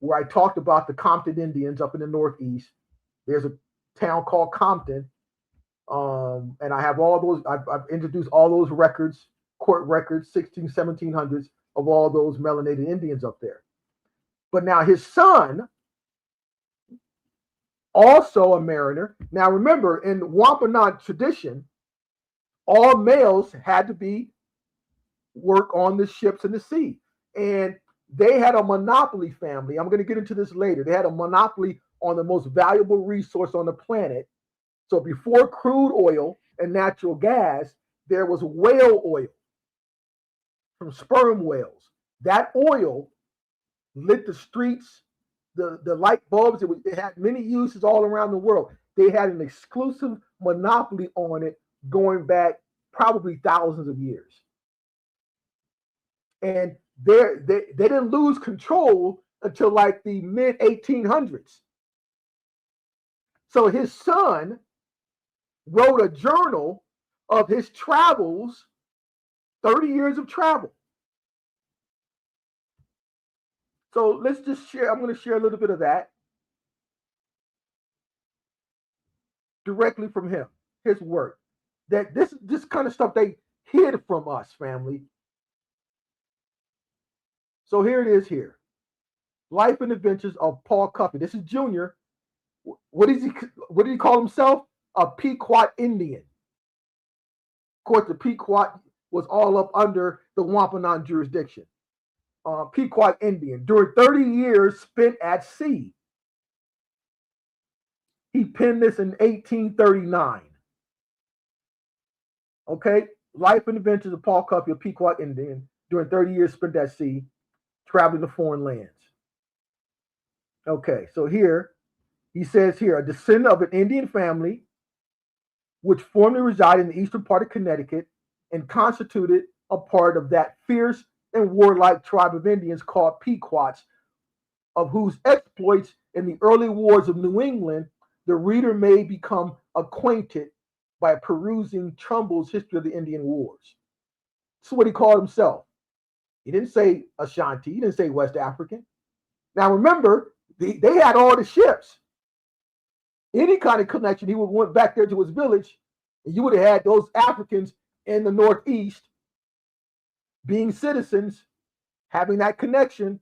where I talked about the Compton Indians up in the Northeast. There's a town called Compton. And I have all those, I've introduced all those records, court records, 1700s of all those melanated Indians up there. But now his son, also a mariner. Now remember, in Wampanoag tradition, all males had to be work on the ships in the sea. And they had a monopoly, family. I'm going to get into this later. They had a monopoly on the most valuable resource on the planet. So before crude oil and natural gas, there was whale oil from sperm whales. That oil lit the streets, the light bulbs. It had many uses all around the world. They had an exclusive monopoly on it going back probably thousands of years. And they didn't lose control until like the mid 1800s. So his son wrote a journal of his travels, 30 years of travel. So let's just share, I'm going to share a little bit of that directly from him, his work. That this kind of stuff they hid from us, family. So here it is here. Life and Adventures of Paul Cuffey. This is Junior. What did he call himself? A Pequot Indian. Of course, the Pequot was all up under the Wampanoag jurisdiction. Pequot Indian. During 30 years spent at sea. He penned this in 1839. Okay? Life and Adventures of Paul Cuffey, a Pequot Indian, during 30 years spent at sea, traveling to foreign lands. Okay, so here, he says here, a descendant of an Indian family which formerly resided in the eastern part of Connecticut and constituted a part of that fierce and warlike tribe of Indians called Pequots, of whose exploits in the early wars of New England the reader may become acquainted by perusing Trumbull's History of the Indian Wars. That's what he called himself. He didn't say Ashanti. He didn't say West African. Now remember, they had all the ships. Any kind of connection, he would went back there to his village, and you would have had those Africans in the Northeast being citizens, having that connection.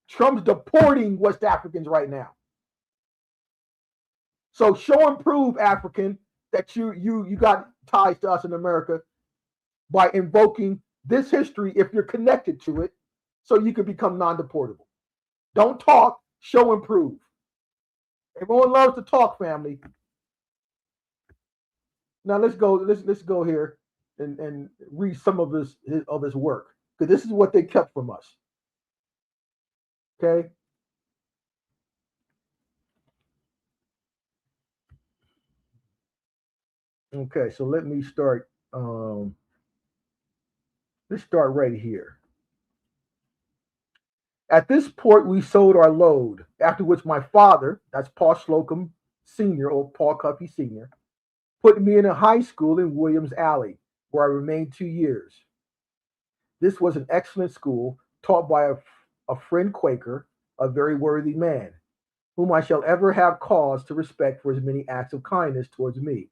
Trump's deporting West Africans right now. So show and prove, African, that you got ties to us in America by invoking this history if you're connected to it, so you can become non-deportable. Don't talk, show and prove. Everyone loves to talk, family. Now let's go here and read some of his work, because this is what they kept from us. Okay. Okay, so let me start. Let's start right here. At this port, we sold our load, after which my father, that's Paul Slocum Sr., or Paul Cuffey Sr., put me in a high school in Williams Alley, where I remained 2 years. This was an excellent school, taught by a friend Quaker, a very worthy man, whom I shall ever have cause to respect for his many acts of kindness towards me.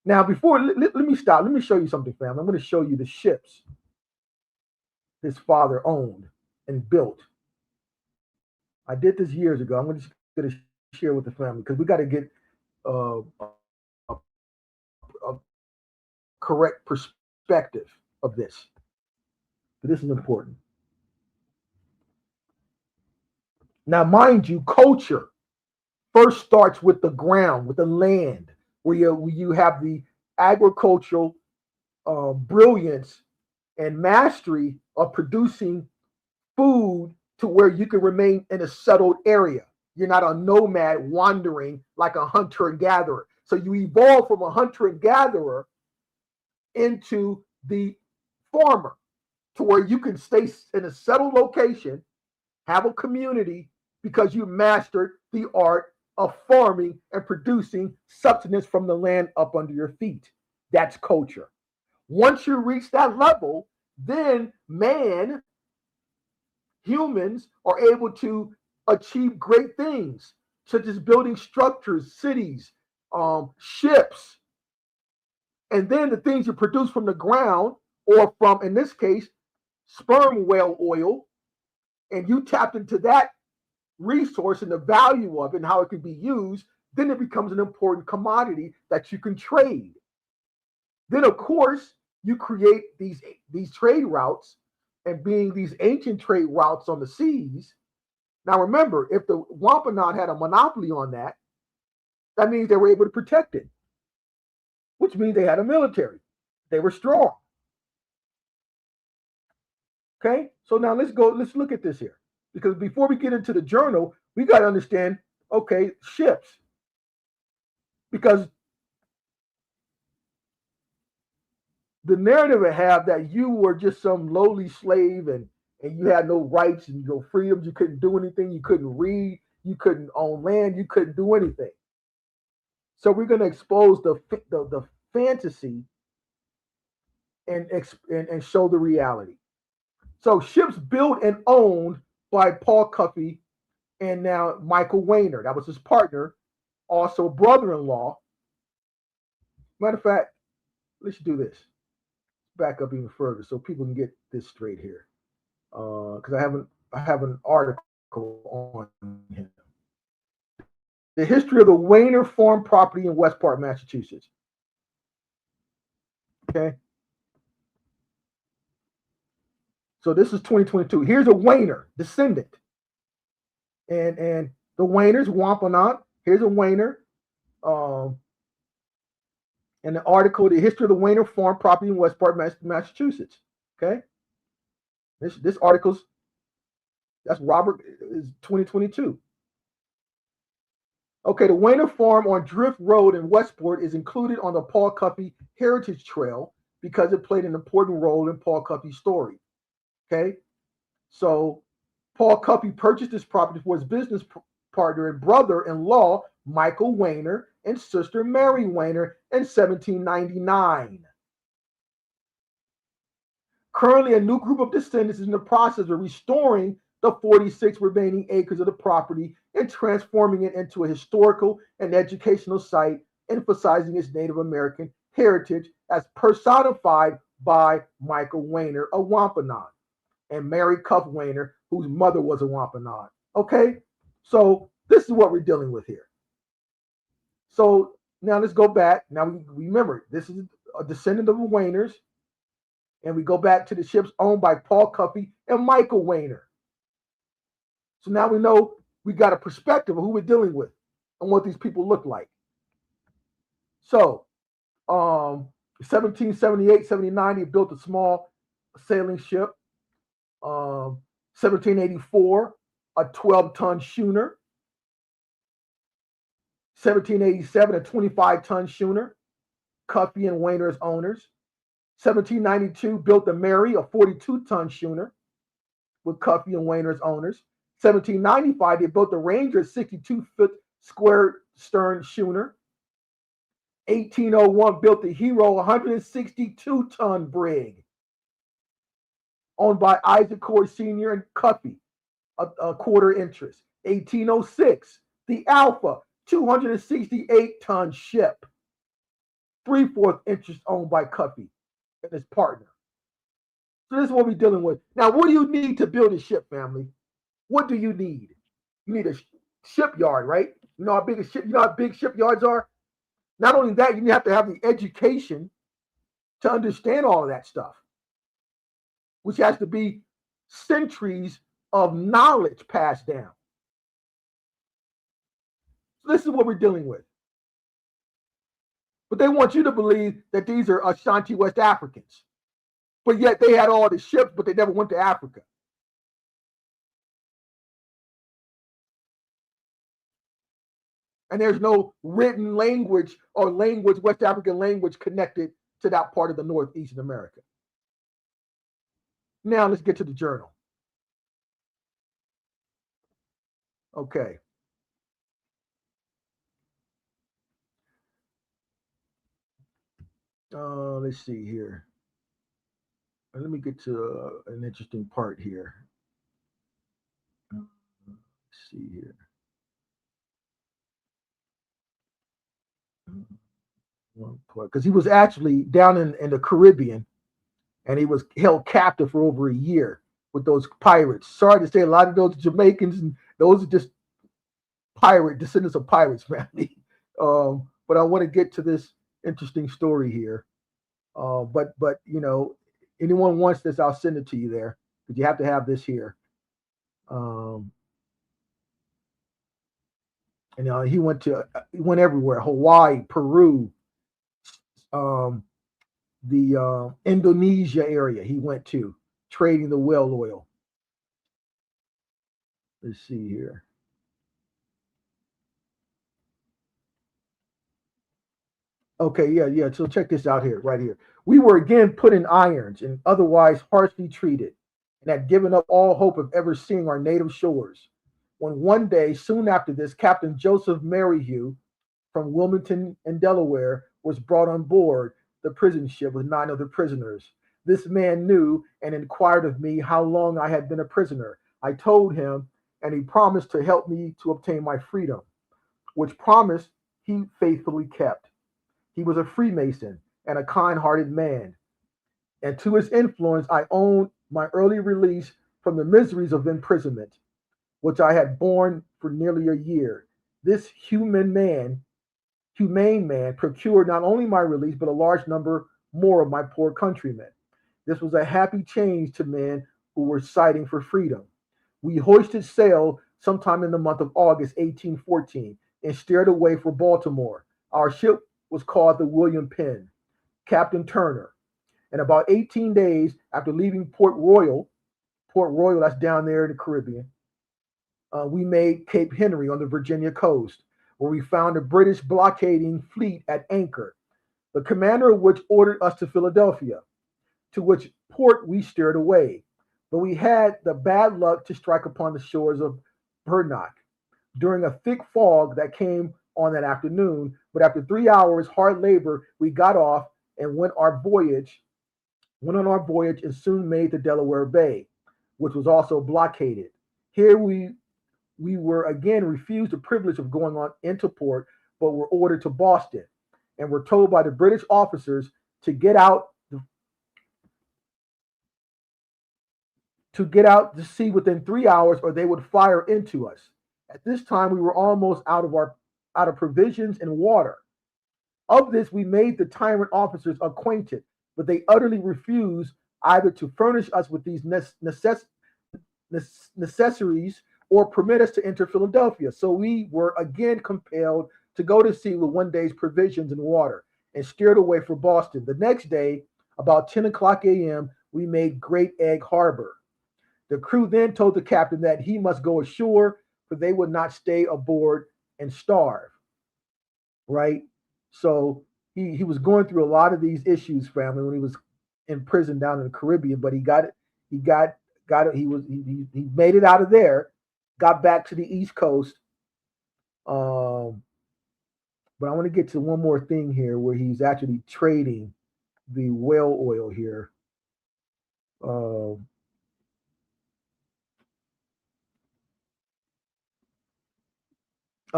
Now, let me stop. Let me show you something, family. I'm going to show you the ships his father owned and built. I did this years ago. I'm just going to share with the family, because we got to get a correct perspective of this. But this is important. Now, mind you, culture first starts with the ground, with the land, where you have the agricultural brilliance and mastery of producing food to where you can remain in a settled area. You're not a nomad wandering like a hunter and gatherer. So you evolve from a hunter and gatherer into the farmer, to where you can stay in a settled location, have a community, because you mastered the art of farming and producing substance from the land up under your feet. That's culture. Once you reach that level, then humans are able to achieve great things. such as building structures, cities, ships, and then the things you produce from the ground or from, in this case, sperm whale oil, and you tapped into that resource and the value of it and how it can be used, then it becomes an important commodity that you can trade. Then, of course, you create these trade routes, and being these ancient trade routes on the seas. Now, remember, if the Wampanoag had a monopoly on that, that means they were able to protect it, which means they had a military. They were strong. Okay, so now let's look at this here. Because before we get into the journal, we got to understand, okay, ships. Because the narrative I have that you were just some lowly slave and you had no rights and no freedoms, you couldn't do anything, you couldn't read, you couldn't own land, you couldn't do anything. So we're going to expose the fantasy and show the reality. So ships built and owned by Paul Cuffey and now Michael Weiner. That was his partner, also brother-in-law. Matter of fact, let's do this. Back up even further so people can get this straight here. Because I have an article on him. The history of the Weiner farm property in Westport, Massachusetts. Okay. So this is 2022. Here's a Weiner descendant. And the Weiners, Wampanoag. Here's a Weiner. And the article, The History of the Weiner Farm Property in Westport, Massachusetts. Okay. This article's, that's Robert, is 2022. Okay, the Weiner Farm on Drift Road in Westport is included on the Paul Cuffey Heritage Trail because it played an important role in Paul Cuffey's story. Okay, so Paul Cuffey purchased this property for his business partner and brother-in-law, Michael Weiner, and sister Mary Weiner in 1799. Currently, a new group of descendants is in the process of restoring the 46 remaining acres of the property and transforming it into a historical and educational site, emphasizing its Native American heritage as personified by Michael Weiner, a Wampanoag, and Mary Cuff Weiner, whose mother was a Wampanoag. Okay, so this is what we're dealing with here. So now let's go back. Now we remember this is a descendant of the Weiners, and we go back to the ships owned by Paul Cuffey and Michael Weiner. So now we know we got a perspective of who we're dealing with and what these people look like. So 1778, 79, he built a small sailing ship. 1784, a 12-ton schooner. 1787, a 25-ton schooner. Cuffey and Weiner as owners. 1792, built the Mary, a 42-ton schooner, with Cuffey and Weiner as owners. 1795, they built the Ranger, 62-foot square stern schooner. 1801, built the Hero, 162-ton brig, owned by Isaac Coy Sr. and Cuffey, a quarter interest. 1806, the Alpha, 268-ton ship, 3/4 interest owned by Cuffey and his partner. So this is what we're dealing with. Now, what do you need to build a ship, family? What do you need? You need a shipyard, right? You know how big shipyards are? Not only that, you have to have the education to understand all of that stuff, which has to be centuries of knowledge passed down. So this is what we're dealing with. But they want you to believe that these are Ashanti West Africans. But yet they had all the ships, but they never went to Africa. And there's no written language or West African language connected to that part of the Northeastern America. Now let's get to the journal. Okay. Let's see here. Let me get to an interesting part here. Let's see here. because he was actually down in the Caribbean and he was held captive for over a year with those pirates. Sorry to say, a lot of those Jamaicans and those are just pirate descendants of pirates, family. But I want to get to this interesting story here. But anyone wants this, I'll send it to you there because you have to have this here. Um, and he went everywhere: Hawaii, Peru, um, the Indonesia area. He went to trading the whale oil. Let's see here. Okay, yeah, yeah. So check this out here, right here. We were again put in irons and otherwise harshly treated, and had given up all hope of ever seeing our native shores. When one day, soon after this, Captain Joseph Merrihew from Wilmington and Delaware was brought on board the prison ship with 9 other prisoners. This man knew and inquired of me how long I had been a prisoner. I told him, and he promised to help me to obtain my freedom, which promise he faithfully kept. He was a Freemason and a kind hearted man, and to his influence I owed my early release from the miseries of imprisonment, which I had borne for nearly a year. This humane man procured not only my release, but a large number more of my poor countrymen. This was a happy change to men who were sighting for freedom. We hoisted sail sometime in the month of August 1814 and steered away for Baltimore. Our ship was called the William Penn, Captain Turner. And about 18 days after leaving Port Royal, that's down there in the Caribbean, we made Cape Henry on the Virginia coast, where we found a British blockading fleet at anchor, the commander of which ordered us to Philadelphia, to which port we steered away. But we had the bad luck to strike upon the shores of Burnock during a thick fog that came on that afternoon. But after 3 hours hard labor, we got off and went on our voyage and soon made the Delaware Bay, which was also blockaded. Here we were again refused the privilege of going on into port, but were ordered to Boston, and were told by the British officers to get out to sea within 3 hours, or they would fire into us. At this time, we were almost out of provisions and water. Of this, we made the tyrant officers acquainted, but they utterly refused either to furnish us with these necessaries or permit us to enter Philadelphia. So we were again compelled to go to sea with one day's provisions and water and steered away for Boston. The next day, about 10 o'clock a.m., we made Great Egg Harbor. The crew then told the captain that he must go ashore, for they would not stay aboard and starve. Right? So he was going through a lot of these issues, family, when he was in prison down in the Caribbean, but he got it. Got it. He made it out of there, got back to the East Coast. But I want to get to one more thing here where he's actually trading the whale oil here. Oh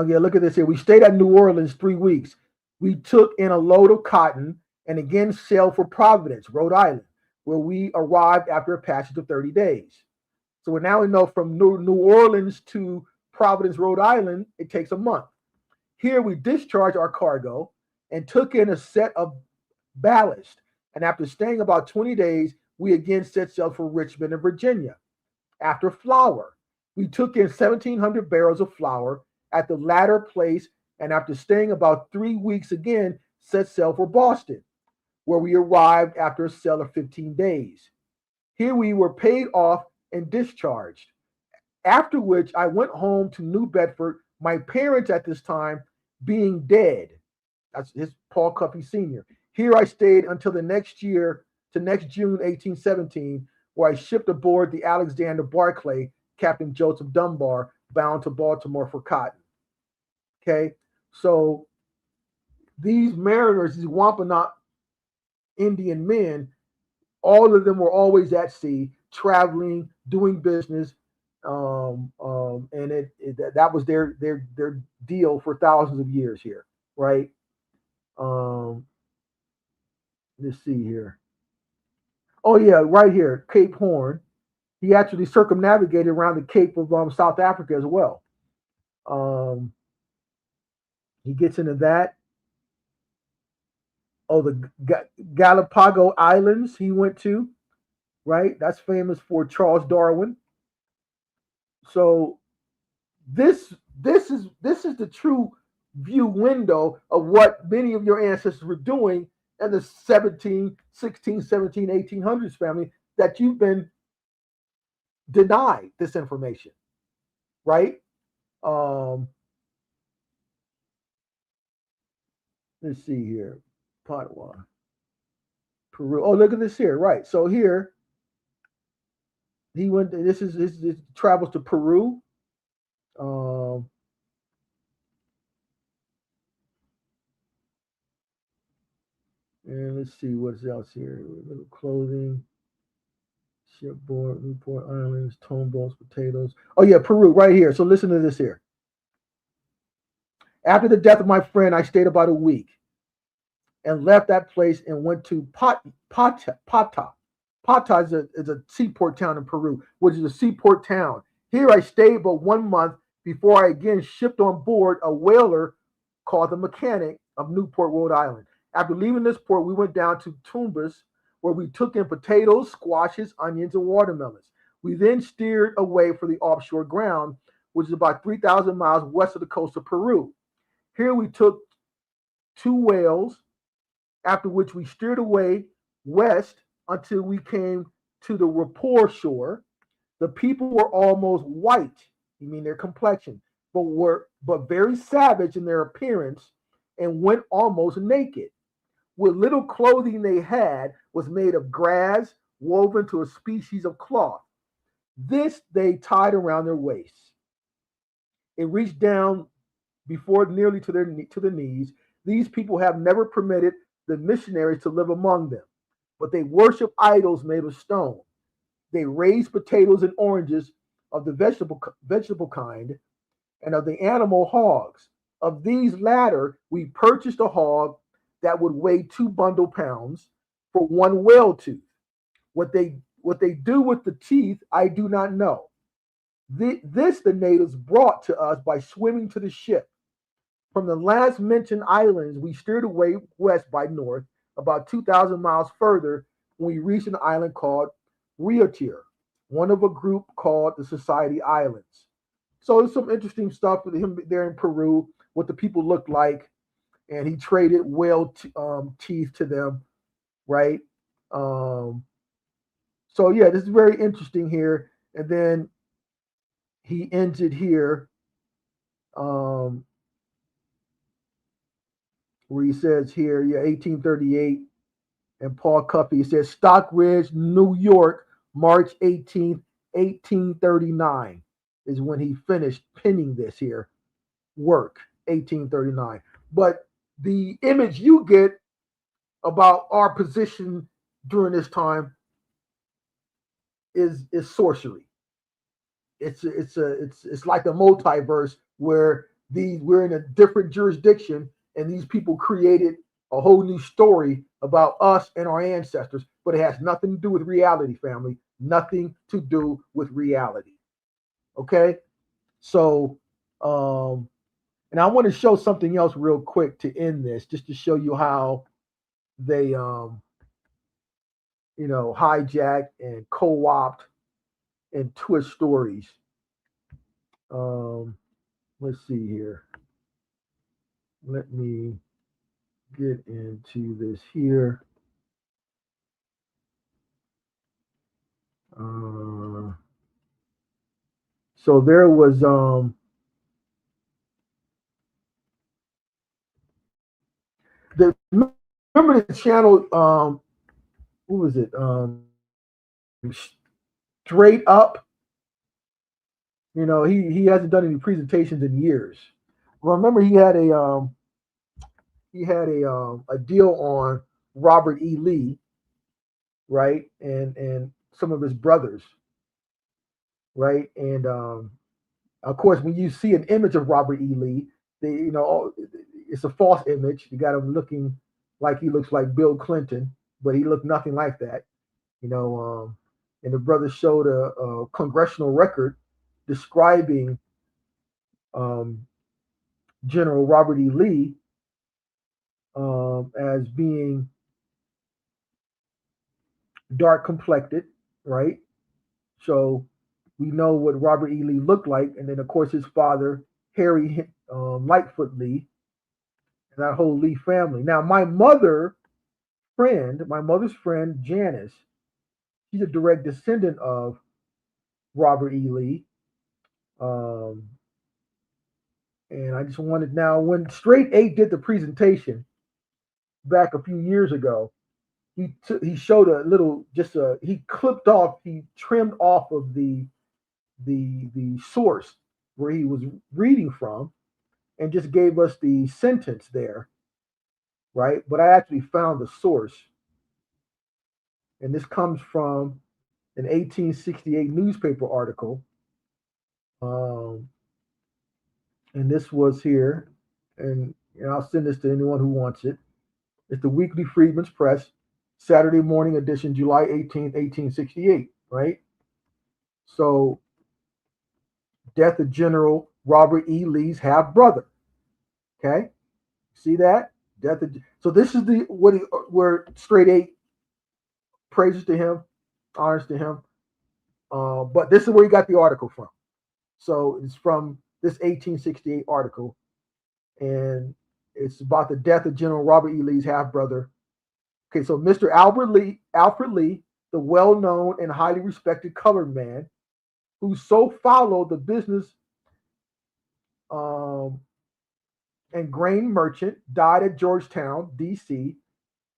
yeah, look at this here. We stayed at New Orleans 3 weeks. We took in a load of cotton and again sailed for Providence, Rhode Island, where we arrived after a passage of 30 days. So we now know from New Orleans to Providence, Rhode Island, it takes a month. Here we discharged our cargo and took in a set of ballast. And after staying about 20 days, we again set sail for Richmond in Virginia. After flour, we took in 1,700 barrels of flour at the latter place, and after staying about 3 weeks again, set sail for Boston, where we arrived after a sail of 15 days. Here we were paid off and discharged. After which I went home to New Bedford, my parents at this time being dead. That's his Paul Cuffey Sr. Here I stayed until the next year, to next June 1817, where I shipped aboard the Alexander Barclay, Captain Joseph Dunbar, bound to Baltimore for cotton. Okay, so these mariners, these Wampanoag Indian men, all of them were always at sea, traveling, doing business, and that was their deal for thousands of years here, right? Um, let's see here. Oh yeah, right here, Cape Horn. He actually circumnavigated around the Cape of South Africa as well. Um, he gets into that. Oh, the Galapagos Islands he went to, right? That's famous for Charles Darwin. So this is the true view window of what many of your ancestors were doing in the 17, 16, 17, 1800s family that you've been denied this information, right? Um, let's see here. Padua, Peru. Oh, look at this here, right? So here he went. This travels to Peru. Um, and let's see what's else here. Little clothing, shipboard, Newport Islands, tone bones, potatoes. Oh yeah, Peru, right here. So listen to this here. After the death of my friend, I stayed about a week and left that place and went to Pata. Pata is a seaport town in Peru, which is a seaport town. Here I stayed but 1 month before I again shipped on board a whaler called the Mechanic of Newport, Rhode Island. After leaving this port, we went down to Tumbas, where we took in potatoes, squashes, onions, and watermelons. We then steered away for the offshore ground, which is about 3,000 miles west of the coast of Peru. Here we took two whales, after which we steered away west until we came to the Rapport shore. The people were almost white, you mean their complexion, but very savage in their appearance and went almost naked. What little clothing they had was made of grass woven to a species of cloth. This they tied around their waists. It reached down before nearly to the knees. These people have never permitted the missionaries to live among them, but they worship idols made of stone. They raise potatoes and oranges of the vegetable kind and of the animal hogs. Of these latter, we purchased a hog that would weigh 2 bundle pounds for one whale tooth. What they do with the teeth, I do not know. This the natives brought to us by swimming to the ship. From the last mentioned islands, we steered away west by north, about 2,000 miles further, when we reached an island called Riotir, one of a group called the Society Islands. So there's some interesting stuff with him there in Peru, what the people looked like, and he traded whale teeth to them, right? Um, so yeah, this is very interesting here. And then he ends it here, um, where he says here, yeah, 1838, and Paul Cuffey. It says Stockbridge, New York, March 18th, 1839 is when he finished penning this here work, 1839. But the image you get about our position during this time is sorcery. It's like a multiverse where we're in a different jurisdiction and these people created a whole new story about us and our ancestors, but it has nothing to do with reality, family. Nothing to do with reality. Okay? So and I want to show something else real quick to end this, just to show you how they hijack and co-opt and twist stories. Um, let's see here. Let me get into this here. Uh, so there was remember the channel who was it? Straight Up. He hasn't done any presentations in years. Well, remember he had a deal on Robert E. Lee, right, and some of his brothers, right, and of course when you see an image of Robert E. Lee, they it's a false image. You got him looking like he looks like Bill Clinton, but he looked nothing like that. You know, and the brother showed a congressional record describing um, General Robert E. Lee as being dark complected, right? So we know what Robert E. Lee looked like, and then of course his father Harry Lightfoot Lee, and that whole Lee family. Now my mother's friend Janice, she's a direct descendant of Robert E. Lee. Um, and I just wanted now when Straight Eight did the presentation back a few years ago, he showed a little he clipped off, he trimmed off of the source where he was reading from and just gave us the sentence there, right? But I actually found the source, and this comes from an 1868 newspaper article. Um, and this was here, and I'll send this to anyone who wants it. It's the Weekly Freedmen's Press, Saturday morning edition, July 18th, 1868, right? So, death of General Robert E. Lee's half brother. Okay, see that? So this is the where Straight Eight praises to him, honors to him. But this is where he got the article from. So it's from this 1868 article, and it's about the death of General Robert E. Lee's half brother. Okay, so Mr. Alfred Lee, the well-known and highly respected colored man, who so followed the business and grain merchant, died at Georgetown, D.C.,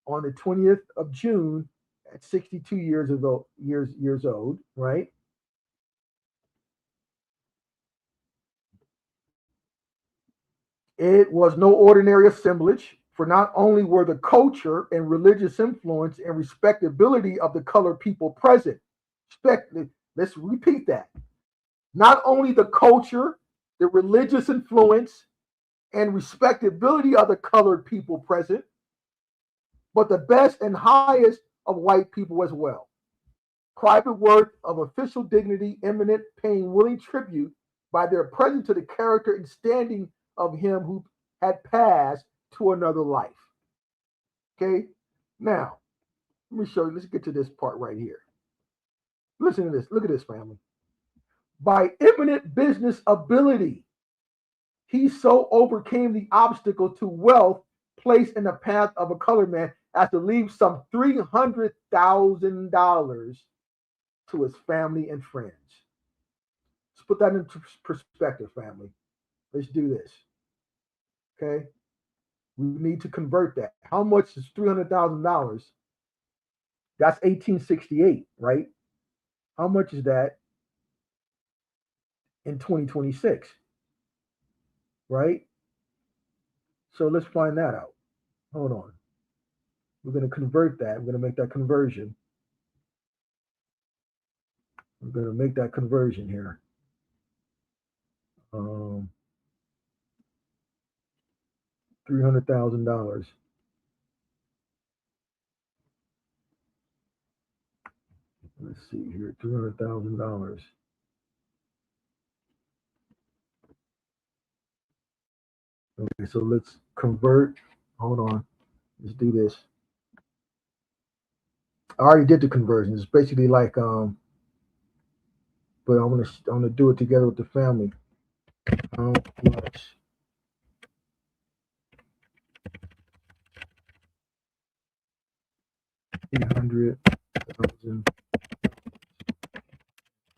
on the 20th of June at 62 years old, right? It was no ordinary assemblage, for not only were the culture and religious influence and respectability of the colored people present. Let's repeat that. Not only the culture, the religious influence, and respectability of the colored people present, but the best and highest of white people as well. Private worth of official dignity, eminent, paying willing tribute by their presence to the character and standing of him who had passed to another life. Okay, now let me show you. Let's get to this part right here. Listen to this. Look at this, family. By eminent business ability, he so overcame the obstacle to wealth placed in the path of a colored man as to leave some $300,000 to his family and friends. Let's put that into perspective, family. Let's do this. Okay? We need to convert that. How much is $300,000? That's 1868, right? How much is that in 2026? Right? So let's find that out. Hold on. We're going to convert that. We're going to make that conversion. We're going to make that conversion here. $300,000. Let's see here. $300,000. Okay, so let's convert. Hold on. Let's do this. I already did the conversion. It's basically like but I'm gonna do it together with the family. How much? $800,000.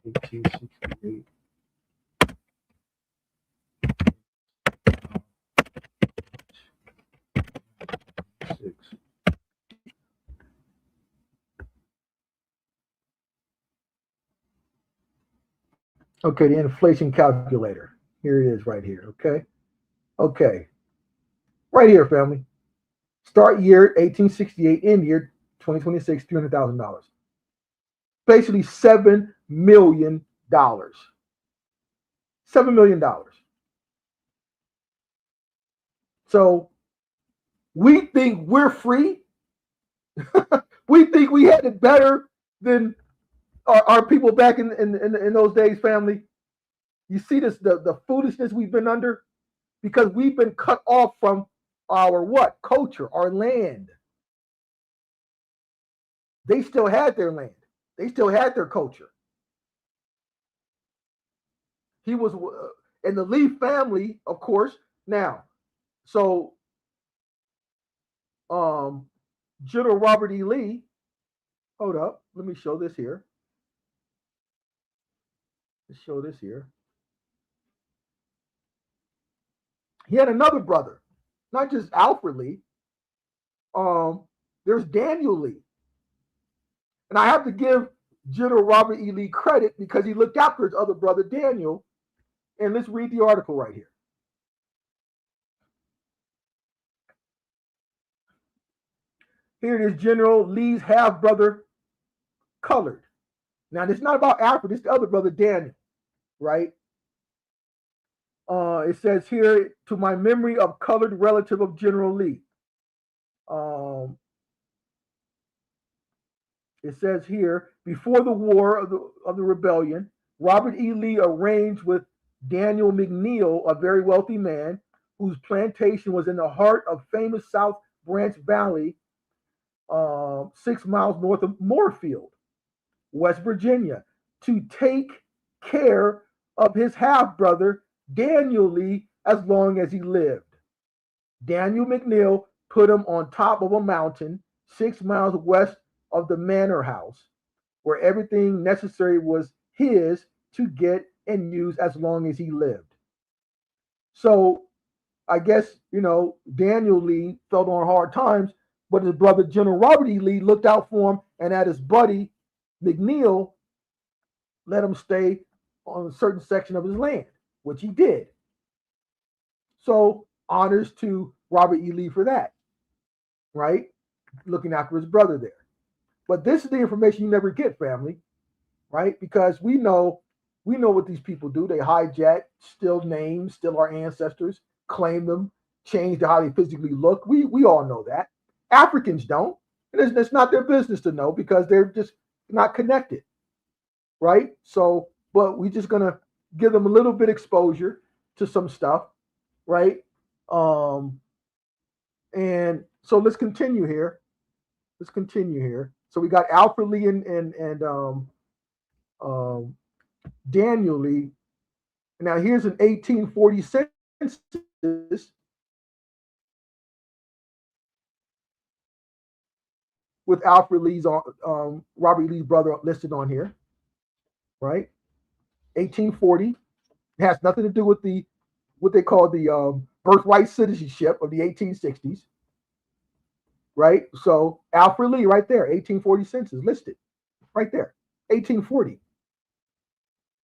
1868. Okay, the inflation calculator. Here it is right here. Okay. Okay. Right here, family. Start year 1868, end year 2026, $300,000. Basically $7 million. $7 million. So we think we're free. We think we had it better than our people back in those days, family. You see this the foolishness we've been under because we've been cut off from our what? Culture, our land. They still had their land. They still had their culture. He was in the Lee family, of course. Now, so um, General Robert E. Lee. Hold up, let me show this here. Let's show this here. He had another brother, not just Alfred Lee. There's Daniel Lee, and I have to give General Robert E. Lee credit because he looked after his other brother Daniel. And let's read the article right here. Here it is, General Lee's half brother, colored. Now, it's not about Alfred, it's the other brother, Daniel, right? It says here, to my memory of colored relative of General Lee. It says here, before the war of the rebellion, Robert E. Lee arranged with Daniel McNeil, a very wealthy man, whose plantation was in the heart of famous South Branch Valley, 6 miles north of Moorefield, West Virginia, to take care of his half brother, Daniel Lee, as long as he lived. Daniel McNeil put him on top of a mountain 6 miles west of the manor house, where everything necessary was his to get and use as long as he lived. So I guess, Daniel Lee felt on hard times, but his brother General Robert E. Lee looked out for him and had his buddy McNeil let him stay on a certain section of his land, which he did. So honors to Robert E. Lee for that, right? Looking after his brother there. But this is the information you never get, family, right? Because we know what these people do. They hijack, steal names, steal our ancestors, claim them, change how they physically look. We all know that. Africans don't. And it's not their business to know because they're just not connected, right? So, but we're just going to give them a little bit exposure to some stuff, right? And so let's continue here. So we got Alfred Lee and Daniel Lee. Now here's an 1840 census with Alfred Lee's Robert Lee's brother listed on here, right? 1840. It has nothing to do with what they call the birthright citizenship of the 1860s, right? So Alfred Lee, right there, 1840 census listed, right there, 1840.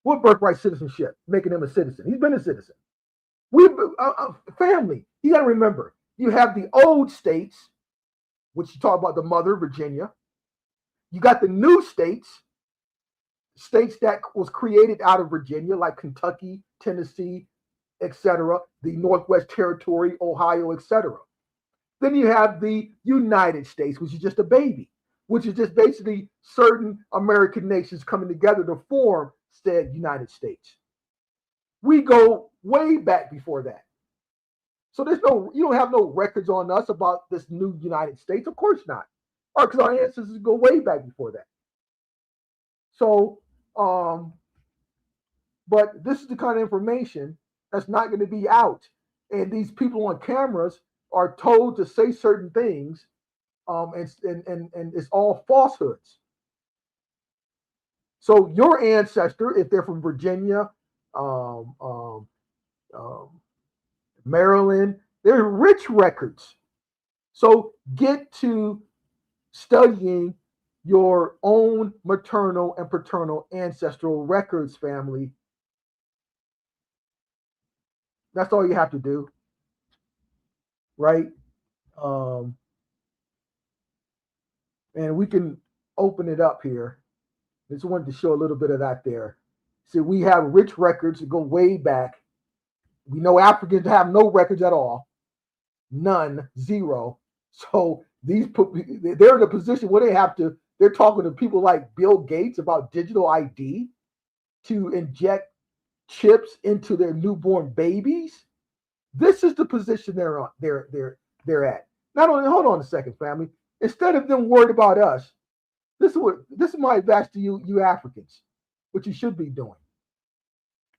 What birthright citizenship making him a citizen? He's been a citizen. We family. You got to remember, you have the old states, which you talk about the mother, Virginia. You got the new states that was created out of Virginia, like Kentucky, Tennessee, etc., the Northwest Territory, Ohio, etc. Then you have the United States, which is just a baby, which is just basically certain American nations coming together to form said United States. We go way back before that. So you don't have no records on us about this new United States. Of course not. Because our ancestors go way back before that. So, but this is the kind of information that's not going to be out. And these people on cameras are told to say certain things, and it's all falsehoods. So your ancestor, if they're from Virginia, Maryland, they're rich records. So get to studying your own maternal and paternal ancestral records, family. That's all you have to do, right? And we can open it up here. Just wanted to show a little bit of that there. See, we have rich records that go way back. We know Africans have no records at all. none, zero. So they're in a position where they're talking to people like Bill Gates about digital ID to inject chips into their newborn babies. This is the position they're at. Not only, hold on a second, family. Instead of them worried about us, this is my advice to you Africans, what you should be doing.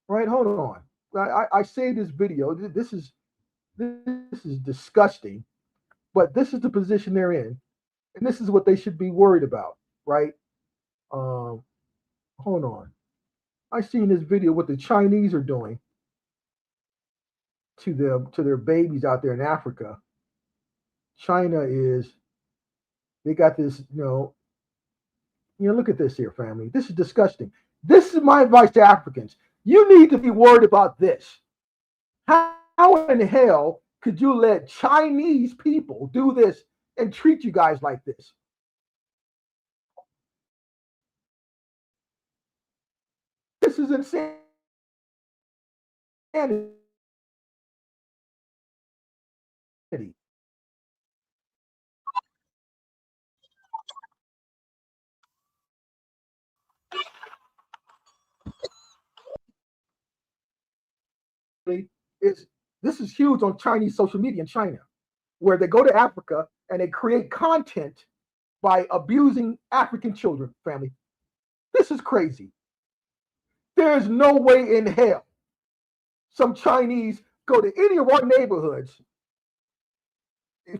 Right? Hold on. I saved this video. This is disgusting, but this is the position they're in, and this is what they should be worried about, right? Um, hold on. I seen this video what the Chinese are doing to their babies out there in Africa. China is they got this, look at this here, family. This is disgusting. This is my advice to Africans. You need to be worried about this. How in hell could you let Chinese people do this and treat you guys like this? This is insanity. Is This is huge on Chinese social media in China, where they go to Africa and they create content by abusing African children, family. This is crazy. There is no way in hell some Chinese go to any of our neighborhoods.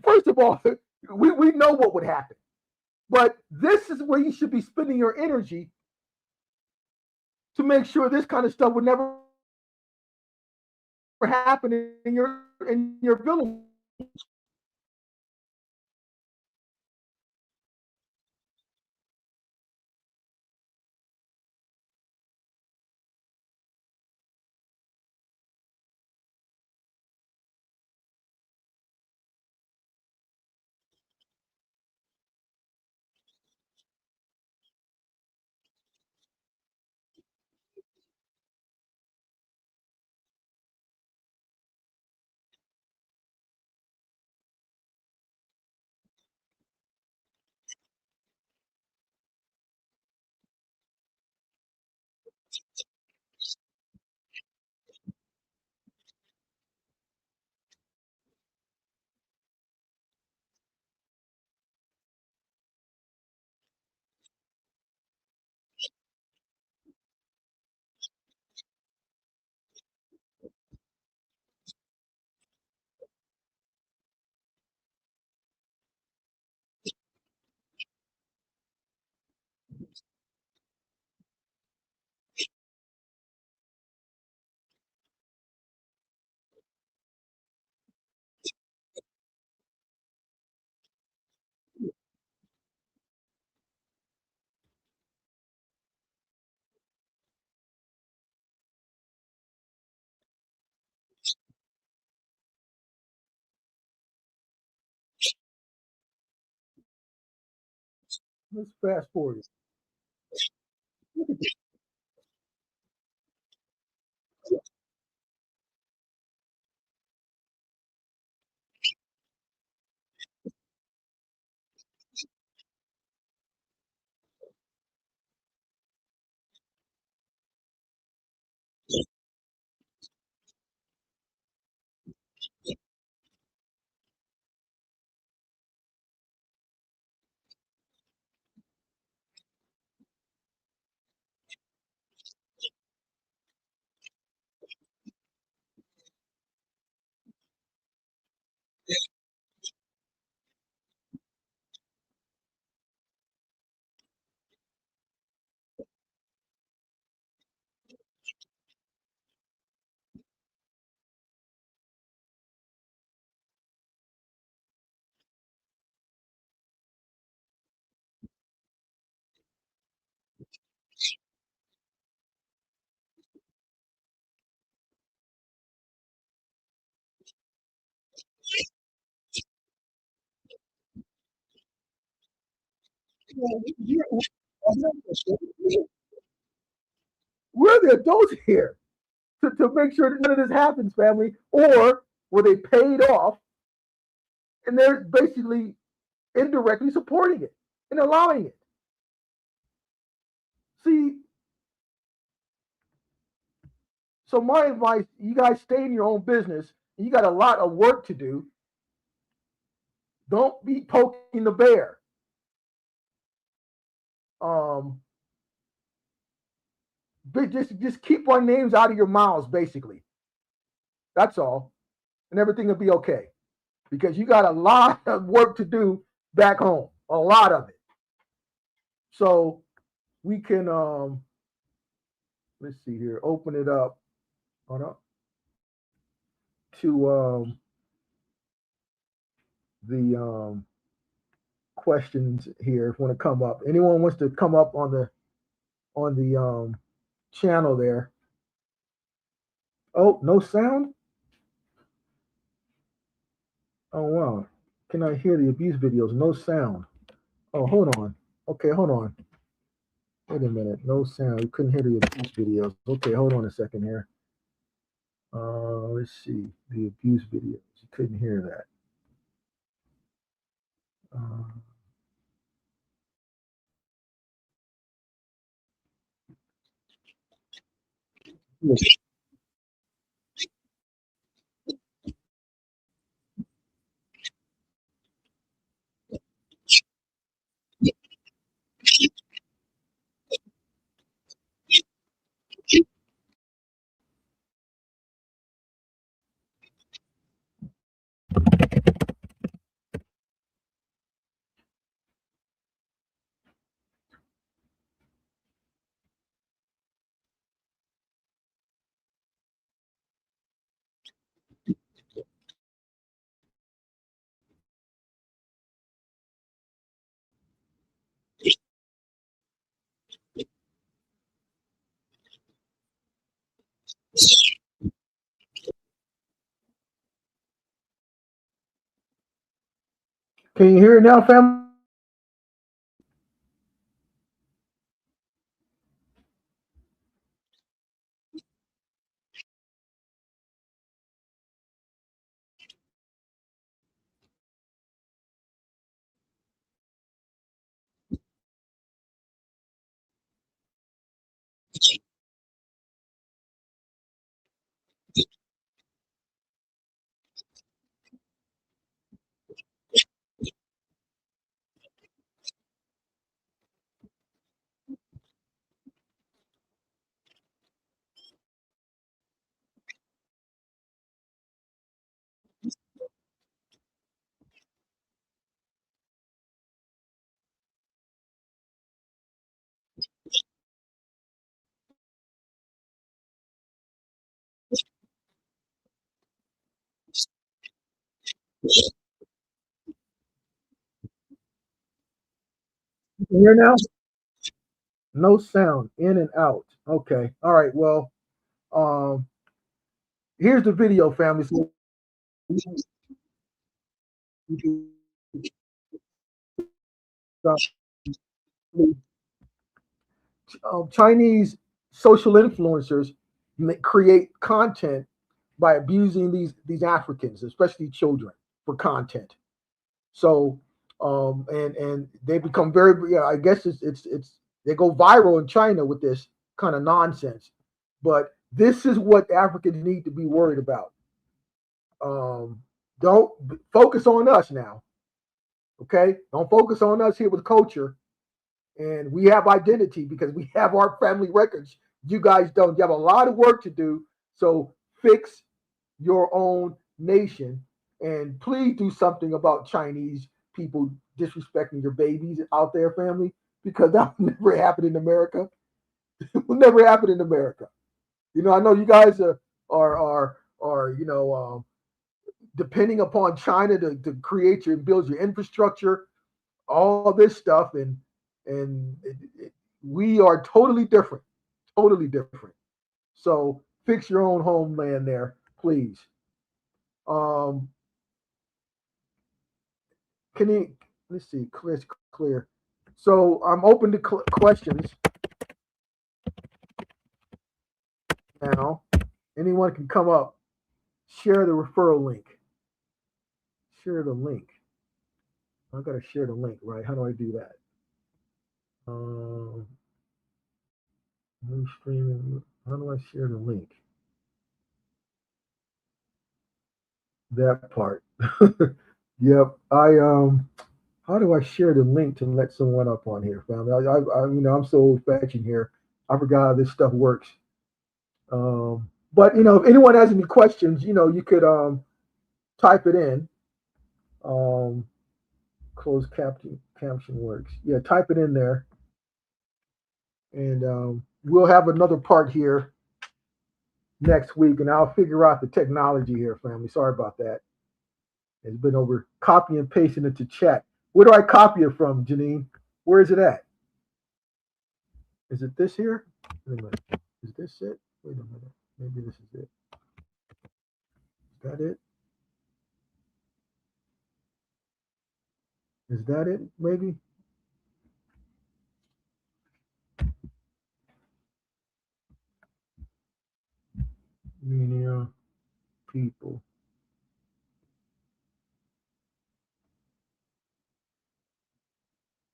First of all, we know what would happen. But this is where you should be spending your energy to make sure this kind of stuff would never happen in your village. Let's fast forward. We're the adults here to make sure that none of this happens, family. Or were they paid off and they're basically indirectly supporting it and allowing it. See, so my advice, you guys stay in your own business. You got a lot of work to do. Don't be poking the bear. Um, just keep our names out of your mouths, basically. That's all. And everything will be okay. Because you got a lot of work to do back home. A lot of it. So we can let's see here, open it up. Hold up. To the questions here if want to come up. Anyone wants to come up on the channel there. Oh, no sound? Oh wow. Can I hear the abuse videos? No sound. Oh, hold on. Okay, hold on. Wait a minute. No sound. We couldn't hear the abuse videos. Okay, hold on a second here. Let's see. The abuse videos. You couldn't hear that. Yes. Can you hear it now, family? You can hear now? No sound. In and out. Okay. All right. Well, um, here's the video, family. So Chinese social influencers create content by abusing these Africans, especially children, for content. So and they become very, yeah, I guess it's they go viral in China with this kind of nonsense. But this is what Africans need to be worried about. Um, don't focus on us now, okay? Don't focus on us here with culture, and we have identity because we have our family records. You guys don't. You have a lot of work to do. So fix your own nation, and please do something about Chinese people disrespecting your babies out there, family, because that will never happen in America. It will never happen in America. I know you guys are depending upon China to create your and build your infrastructure, all this stuff, and we are totally different. So fix your own homeland there, please. Um, can you let's see, clear. So I'm open to questions now. Anyone can come up, share the referral link, share the link. I gotta share the link, right? How do I do that? Um, new streaming. How do I share the link? That part. Yep. How do I share the link to let someone up on here, family? I'm so old fashioned here. I forgot how this stuff works. But if anyone has any questions, you could type it in. Um, closed caption works. Yeah, type it in there, and we'll have another part here next week, and I'll figure out the technology here, family. Sorry about that. It's been over copy and pasting into chat. Where do I copy it from, Janine? Where is it at? Is it this here? Wait a minute. Is this it? Wait a minute. Maybe this is it. Is that it? Is that it? Maybe. Media people.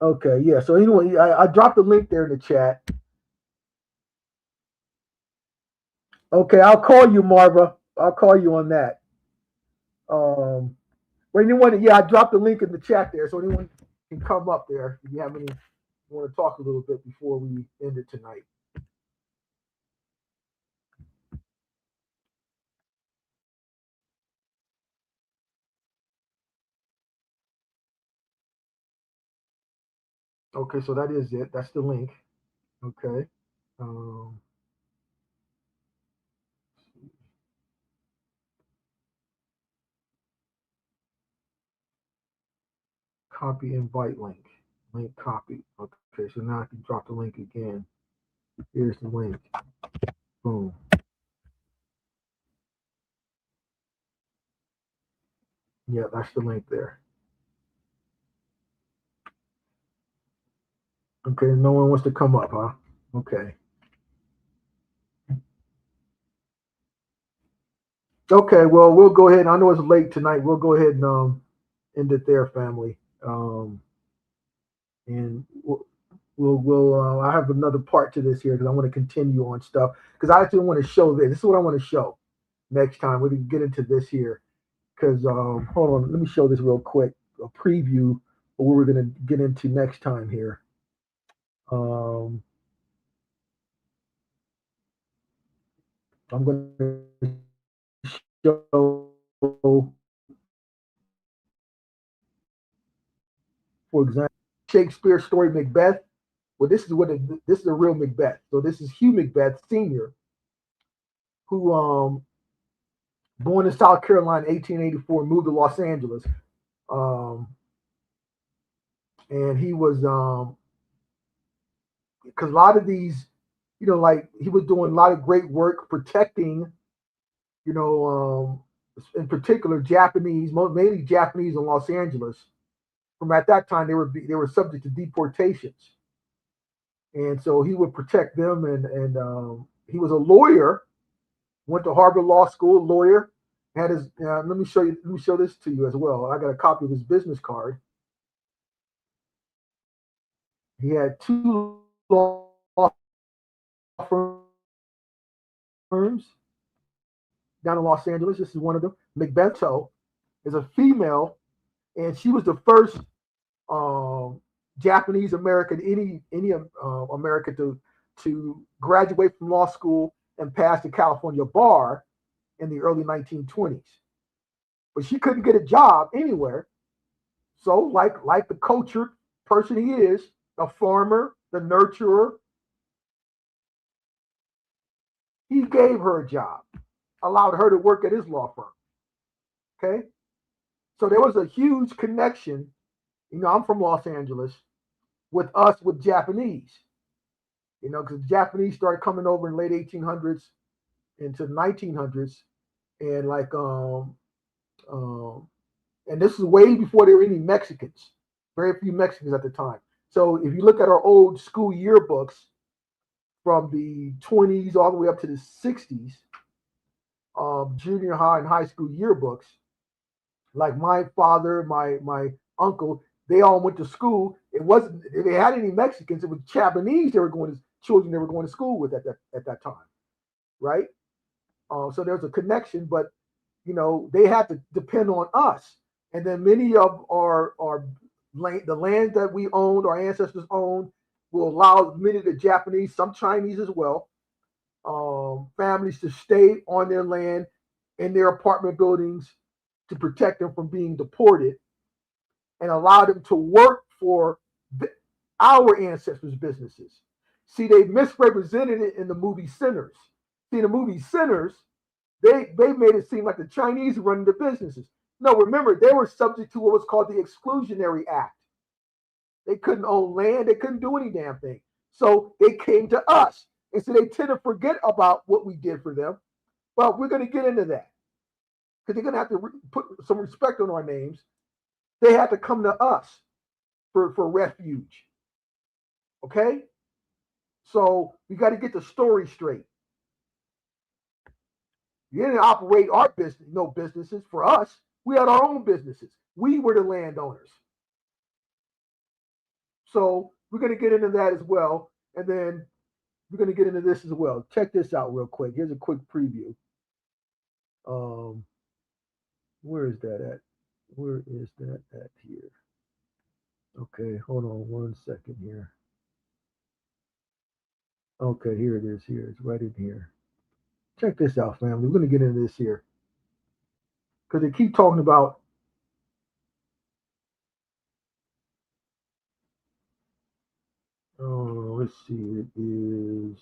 Okay, yeah. So anyway, I dropped the link there in the chat. Okay, I'll call you, Marva. I'll call you on that. Um, well, anyone, yeah, I dropped the link in the chat there, so anyone can come up there if you have any. Want to talk a little bit before we end it tonight. Okay, so that is it. That's the link. Okay. Um, copy invite link. Link copy. Okay, so now I can drop the link again. Here's the link. Boom. Yeah, that's the link there. Okay, no one wants to come up, huh? Okay. Okay, well, we'll go ahead. I know it's late tonight. We'll go ahead and end it there, family. And I have another part to this here because I want to continue on stuff because I actually want to show this. This is what I want to show next time. We can get into this here because hold on, let me show this real quick. A preview of what we're gonna get into next time here. Um, I'm gonna show, for example, Shakespeare's story Macbeth. Well, this is a real Macbeth. So this is Hugh Macbeth Senior, who born in South Carolina, 1884, moved to Los Angeles, um, and he was because a lot of these, like he was doing a lot of great work protecting, in particular Japanese, mainly Japanese in Los Angeles. From at that time, they were subject to deportations, and so he would protect them. And he was a lawyer, went to Harvard Law School, lawyer. Had his. Let me show you. Let me show this to you as well. I got a copy of his business card. He had two law firms down in Los Angeles. This is one of them. Macbeth is a female, and she was the first um, Japanese American, any American to graduate from law school and pass the California bar in the early 1920s. But she couldn't get a job anywhere. So, like the cultured person he is, a farmer, the nurturer, he gave her a job, allowed her to work at his law firm. Okay, so there was a huge connection. I'm from Los Angeles with us with Japanese. Because the Japanese started coming over in late 1800s into 1900s, and and this is way before there were any Mexicans. Very few Mexicans at the time. So if you look at our old school yearbooks from the 20s all the way up to the 60s, junior high and high school yearbooks, like my father, my uncle, They all went to school. It wasn't if they had any Mexicans. It was Japanese. They were going to children. They were going to school with at that time, right? So there's a connection, but they had to depend on us. And then many of our the land that we owned, our ancestors owned, will allow many of the Japanese, some Chinese as well, families to stay on their land in their apartment buildings to protect them from being deported and allow them to work for our ancestors' businesses. See, they misrepresented it in the movie Sinners. See, in the movie Sinners, they made it seem like the Chinese were running the businesses. No, remember, they were subject to what was called the Exclusionary Act. They couldn't own land, they couldn't do any damn thing. So they came to us. And so they tend to forget about what we did for them. Well, we're going to get into that because they're going to have to put some respect on our names. They had to come to us for refuge. Okay? So we got to get the story straight. You didn't operate our business, no businesses for us. We had our own businesses. We were the landowners. So we're going to get into that as well. And then we're going to get into this as well. Check this out real quick. Here's a quick preview. Where is that at? Where is that at here? Okay, hold on 1 second here. Okay, here it is. Here it's right in here. Check this out, family. We're going to get into this here because they keep talking about. Oh, let's see. It is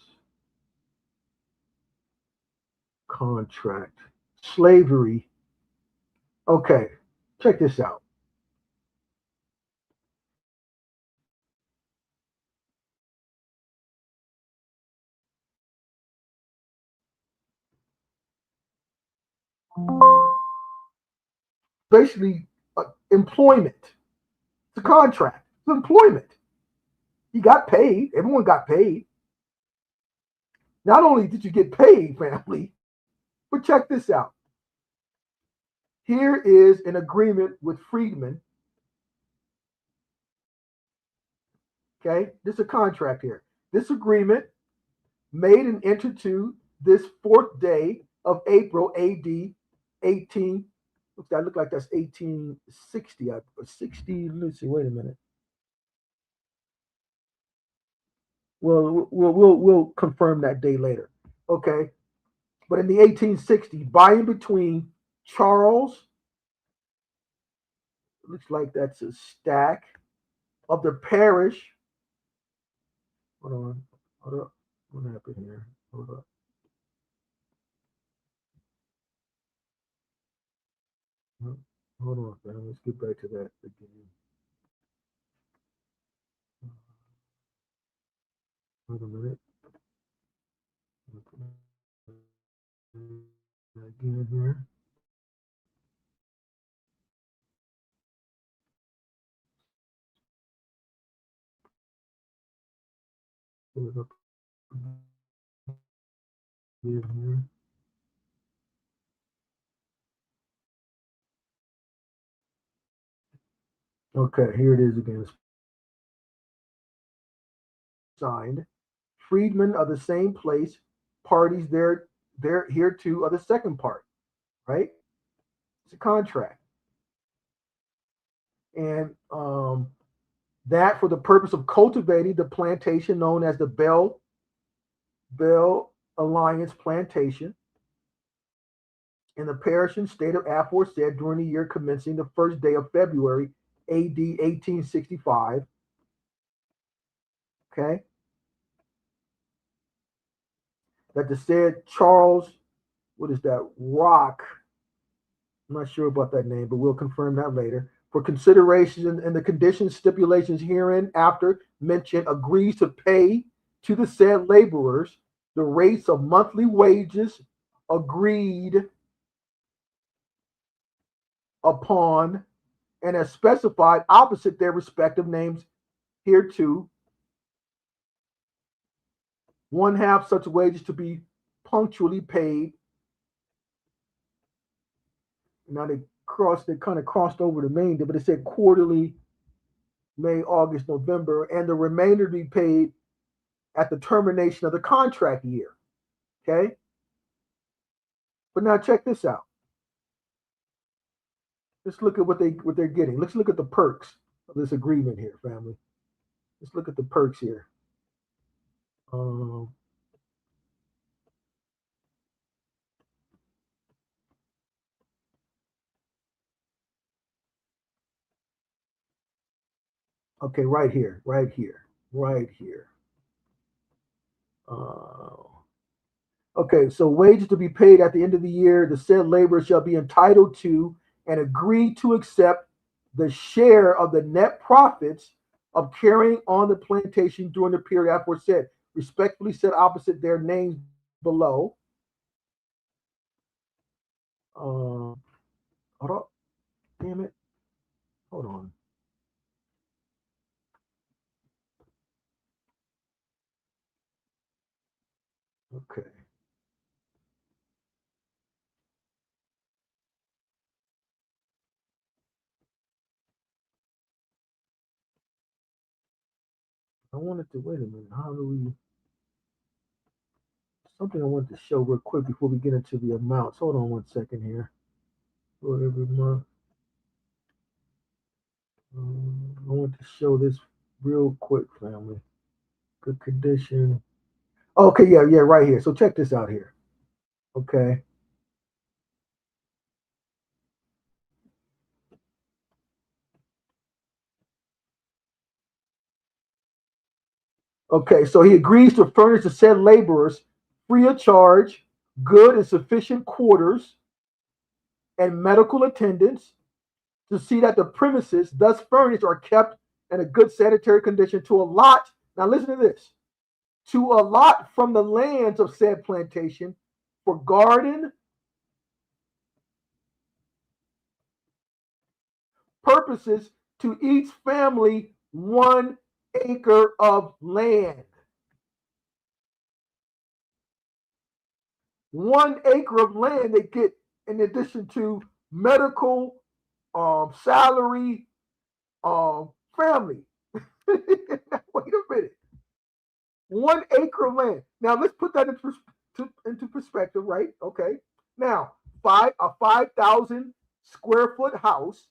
contract slavery. Okay, check this out. Basically, employment. It's a contract. It's employment. You got paid. Everyone got paid. Not only did you get paid, family, but check this out. Here is an agreement with freedmen. Okay, this is a contract here. This agreement made and entered to this fourth day of April, AD 18. That look like that's 1860. 60. Let's see. Wait a minute. Well, we'll confirm that day later. Okay, but in the 1860, by and between Charles, looks like that's a stack of the parish. Hold on. Hold up. What happened here? Hold up. Hold on, man. Let's get back to that again. Wait a minute. Again here. Pull it up again here. Okay, here it is again. Signed. Freedmen of the same place. Parties there here too of the second part. Right? It's a contract. And that for the purpose of cultivating the plantation known as the Bell Alliance Plantation in the parish and state of aforesaid during the year commencing the first day of February, AD 1865. Okay. That the said Charles, what is that? Rock. I'm not sure about that name, but we'll confirm that later. For consideration and the conditions, stipulations herein after mentioned, agrees to pay to the said laborers the rates of monthly wages agreed upon and as specified opposite their respective names hereto. One half such wages to be punctually paid. Now they kind of crossed over the main, but it said quarterly May, August, November, and the remainder to be paid at the termination of the contract year. Okay? But now check this out. Let's look at what they're getting. Let's look at the perks of this agreement here, family. Let's look at the perks here. Okay, right here. Okay, so wages to be paid at the end of the year, the said laborer shall be entitled to and agree to accept the share of the net profits of carrying on the plantation during the period aforesaid, respectfully set opposite their names below. Hold on. Damn it. Hold on. Okay. I wanted to wait a minute. How do we? Something I wanted to show real quick before we get into the amounts. Hold on 1 second here. For every month. I want to show this real quick, family. Good condition. Okay, yeah, right here. So check this out here. Okay. Okay, so he agrees to furnish the said laborers free of charge, good and sufficient quarters, and medical attendance to see that the premises thus furnished are kept in a good sanitary condition to allot. Now listen to this. To allot from the lands of said plantation for garden purposes to each family 1 acre of land. 1 acre of land they get in addition to medical, salary, family. Wait a minute. 1 acre of land. Now let's put that into perspective, right? Okay. Now, a 5,000 square foot house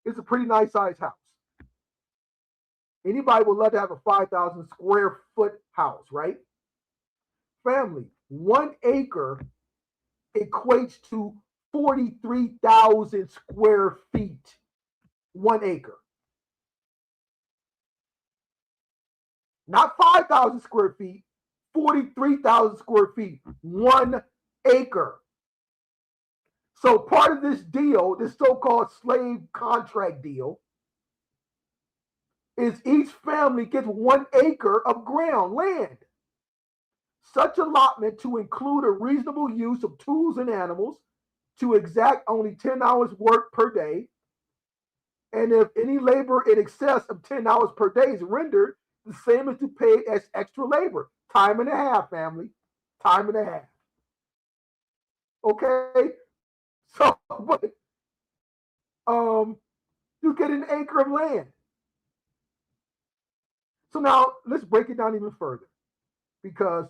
is a pretty nice size house. Anybody would love to have a 5,000 square foot house, right? Family, 1 acre equates to 43,000 square feet. 1 acre. Not 5,000 square feet, 43,000 square feet. 1 acre. So part of this deal, this so-called slave contract deal, is each family gets 1 acre of ground, land. Such allotment to include a reasonable use of tools and animals, to exact only 10 hours work per day. And if any labor in excess of 10 hours per day is rendered, the same as to pay as extra labor. Time and a half, family. Time and a half. Okay? So, you get an acre of land. So now let's break it down even further, because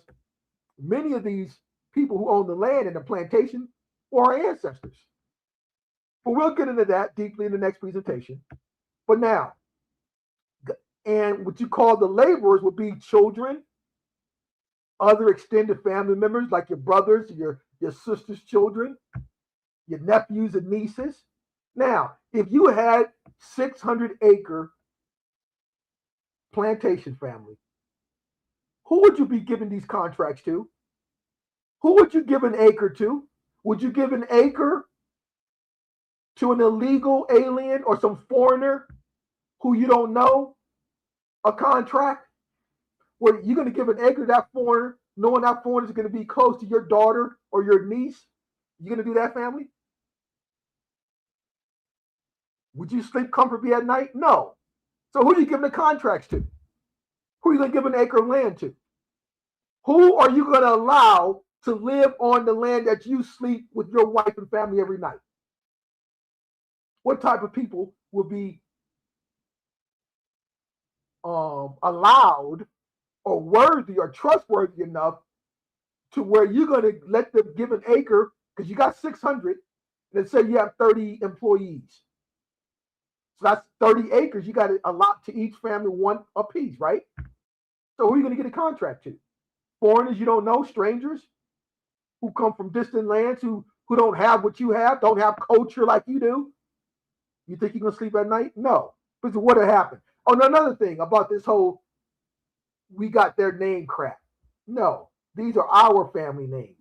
many of these people who own the land and the plantation were our ancestors. But we'll get into that deeply in the next presentation. But now, and what you call the laborers would be children, other extended family members like your brothers, your sister's children, your nephews and nieces. Now, if you had 600-acre plantation family, who would you be giving these contracts to? Who would you give an acre to? Would you give an acre to an illegal alien or some foreigner who you don't know a contract? Where you're going to give an acre to that foreigner, knowing that foreigner is going to be close to your daughter or your niece? You're going to do that, family? Would you sleep comfortably at night? No. So who are you giving the contracts to? Who are you going to give an acre of land to? Who are you going to allow to live on the land that you sleep with your wife and family every night? What type of people will be allowed or worthy or trustworthy enough to where you're going to let them give an acre because you got 600. Let's say you have 30 employees. So that's 30 acres. You got to allot to each family one apiece, right? So who are you going to get a contract to? Foreigners you don't know, strangers who come from distant lands who don't have what you have, don't have culture like you do. You think you're going to sleep at night? No. Because what happened? Oh, another thing about this whole we got their name crap. No, these are our family names.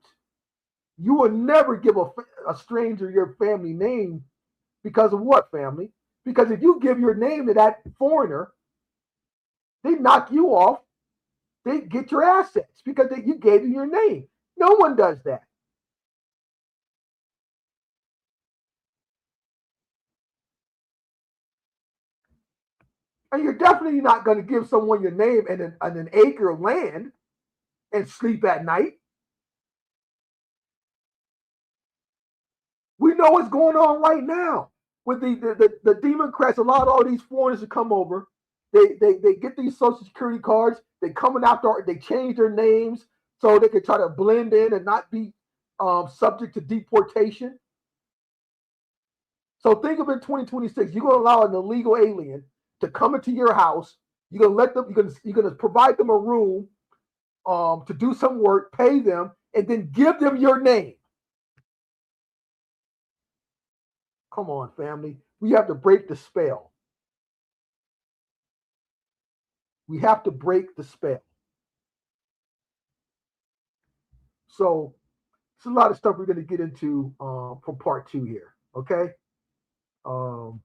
You will never give a stranger your family name because of what, family? Because if you give your name to that foreigner, they knock you off. They get your assets because you gave them your name. No one does that. And you're definitely not going to give someone your name and an acre of land and sleep at night. We know what's going on right now with the Democrats. Allowed all these foreigners to come over. They get these social security cards. They coming after. They change their names so they can try to blend in and not be subject to deportation. So think of it, 2026. You're going to allow an illegal alien to come into your house. You're going to let them. You're going to provide them a room to do some work, pay them, and then give them your name. Come on, family. We have to break the spell. We have to break the spell. So it's a lot of stuff we're going to get into for part 2 here. Okay. Um,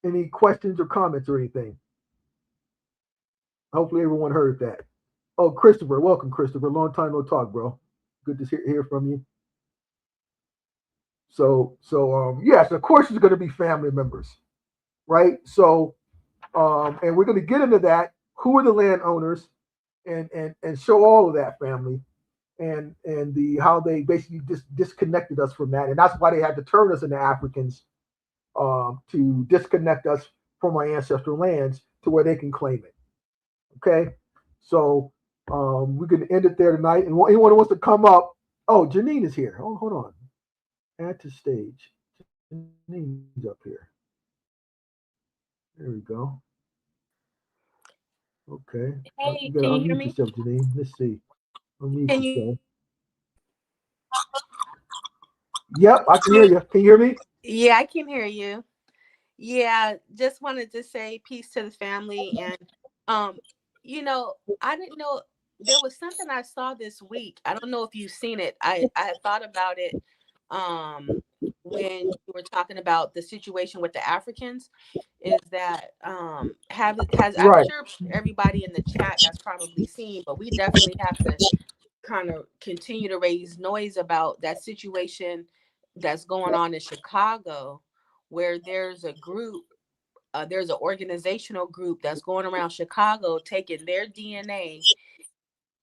any questions or comments or anything? Hopefully everyone heard that. Oh, Christopher, welcome, Christopher. Long time no talk, bro. Good to hear from you. So yes, of course, it's going to be family members, right? So, and we're going to get into that. Who are the landowners, and show all of that, family, and the how they basically disconnected us from that, and that's why they had to turn us into Africans, to disconnect us from our ancestral lands to where they can claim it. Okay, so we're going to end it there tonight. And anyone who wants to come up, oh, Janine is here. Oh, hold on, add to stage. Janine's up here. There we go. Okay. Hey, You gotta can you hear unmute me? yourself, Janine. Let's see. Unmute Can you? yourself. Yep, I can hear you. Can you hear me? Yeah, I can hear you. Yeah, just wanted to say peace to the family. And um, I didn't know there was something I saw this week. I don't know if you've seen it. I thought about it when you were talking about the situation with the Africans. Is that I'm Right. sure everybody in the chat has probably seen, but we definitely have to kind of continue to raise noise about that situation that's going on in Chicago, where there's an organizational group that's going around Chicago taking their DNA,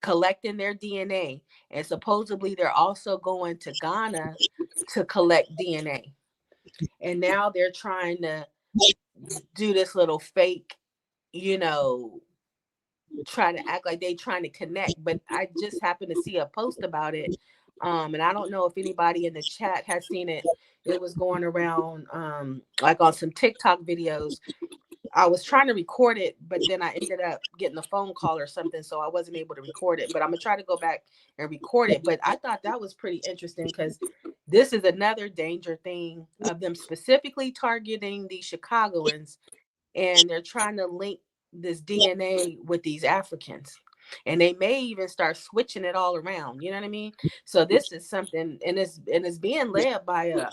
collecting their DNA, and supposedly they're also going to Ghana to collect DNA. And now they're trying to do this little fake, you know, try to act like they trying to connect. But I just happened to see a post about it. And I don't know if anybody in the chat has seen it. It was going around like on some TikTok videos. I was trying to record it, but then I ended up getting a phone call or something, so I wasn't able to record it. But I'm gonna try to go back and record it. But I thought that was pretty interesting because this is another danger thing of them specifically targeting the Chicagoans, and they're trying to link this DNA with these Africans. And they may even start switching it all around. You know what I mean? So this is something, and it's being led by a,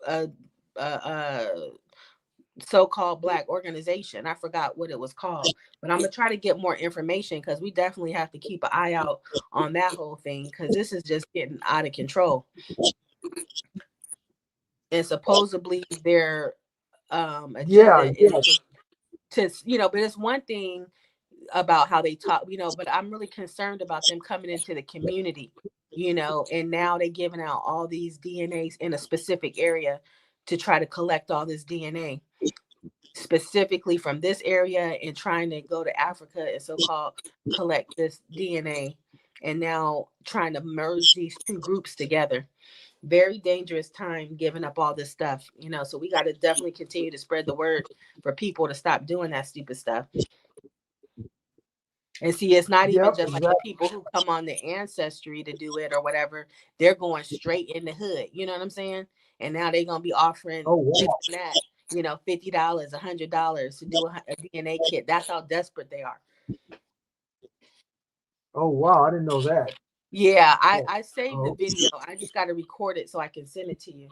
a, a so-called Black organization. I forgot what it was called, but I'm gonna try to get more information because we definitely have to keep an eye out on that whole thing because this is just getting out of control. And supposedly their Yeah, agenda is yeah. to but it's one thing. about how they talk, but I'm really concerned about them coming into the community, and now they're giving out all these DNAs in a specific area to try to collect all this DNA specifically from this area and trying to go to Africa and so-called collect this DNA, and now trying to merge these two groups together. Very dangerous time giving up all this stuff, so we got to definitely continue to spread the word for people to stop doing that stupid stuff. And see, it's not even Yep, just like the exactly. people who come on the ancestry to do it or whatever. They're going straight in the hood. You know what I'm saying? And now they're gonna be offering Oh this wow. and that. $50, $100 to do a DNA kit. That's how desperate they are. Oh wow. I didn't know that. Yeah, I Oh, I saved the oh video. I just got to record it so I can send it to you.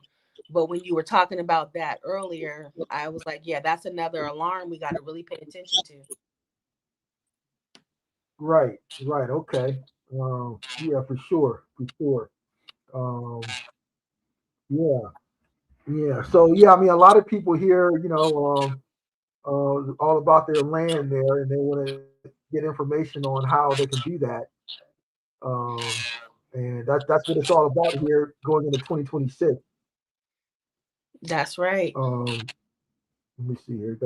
But when you were talking about that earlier, I was like, yeah, that's another alarm we got to really pay attention to. right, right. Okay. Yeah, for sure, for sure. Um, yeah, yeah. So yeah, I mean, a lot of people here, all about their land there, and they want to get information on how they can do that. Um, and that's what it's all about here going into 2026. That's right. Let me see here.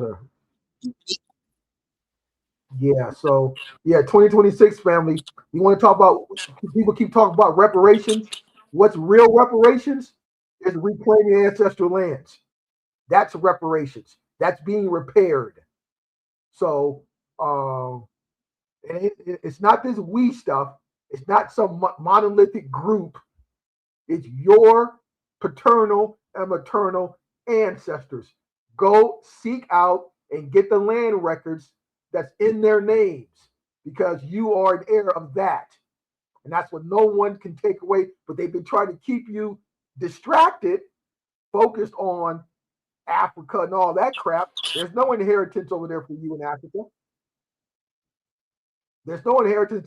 Yeah, so yeah, 2026 family. You want to talk about people keep talking about reparations. What's real reparations is reclaiming ancestral lands. That's reparations. That's being repaired. So and it's not this we stuff. It's not some monolithic group. It's your paternal and maternal ancestors. Go seek out and get the land records that's in their names because you are an heir of that. And that's what no one can take away. But they've been trying to keep you distracted, focused on Africa and all that crap. There's no inheritance over there for you in Africa. There's no inheritance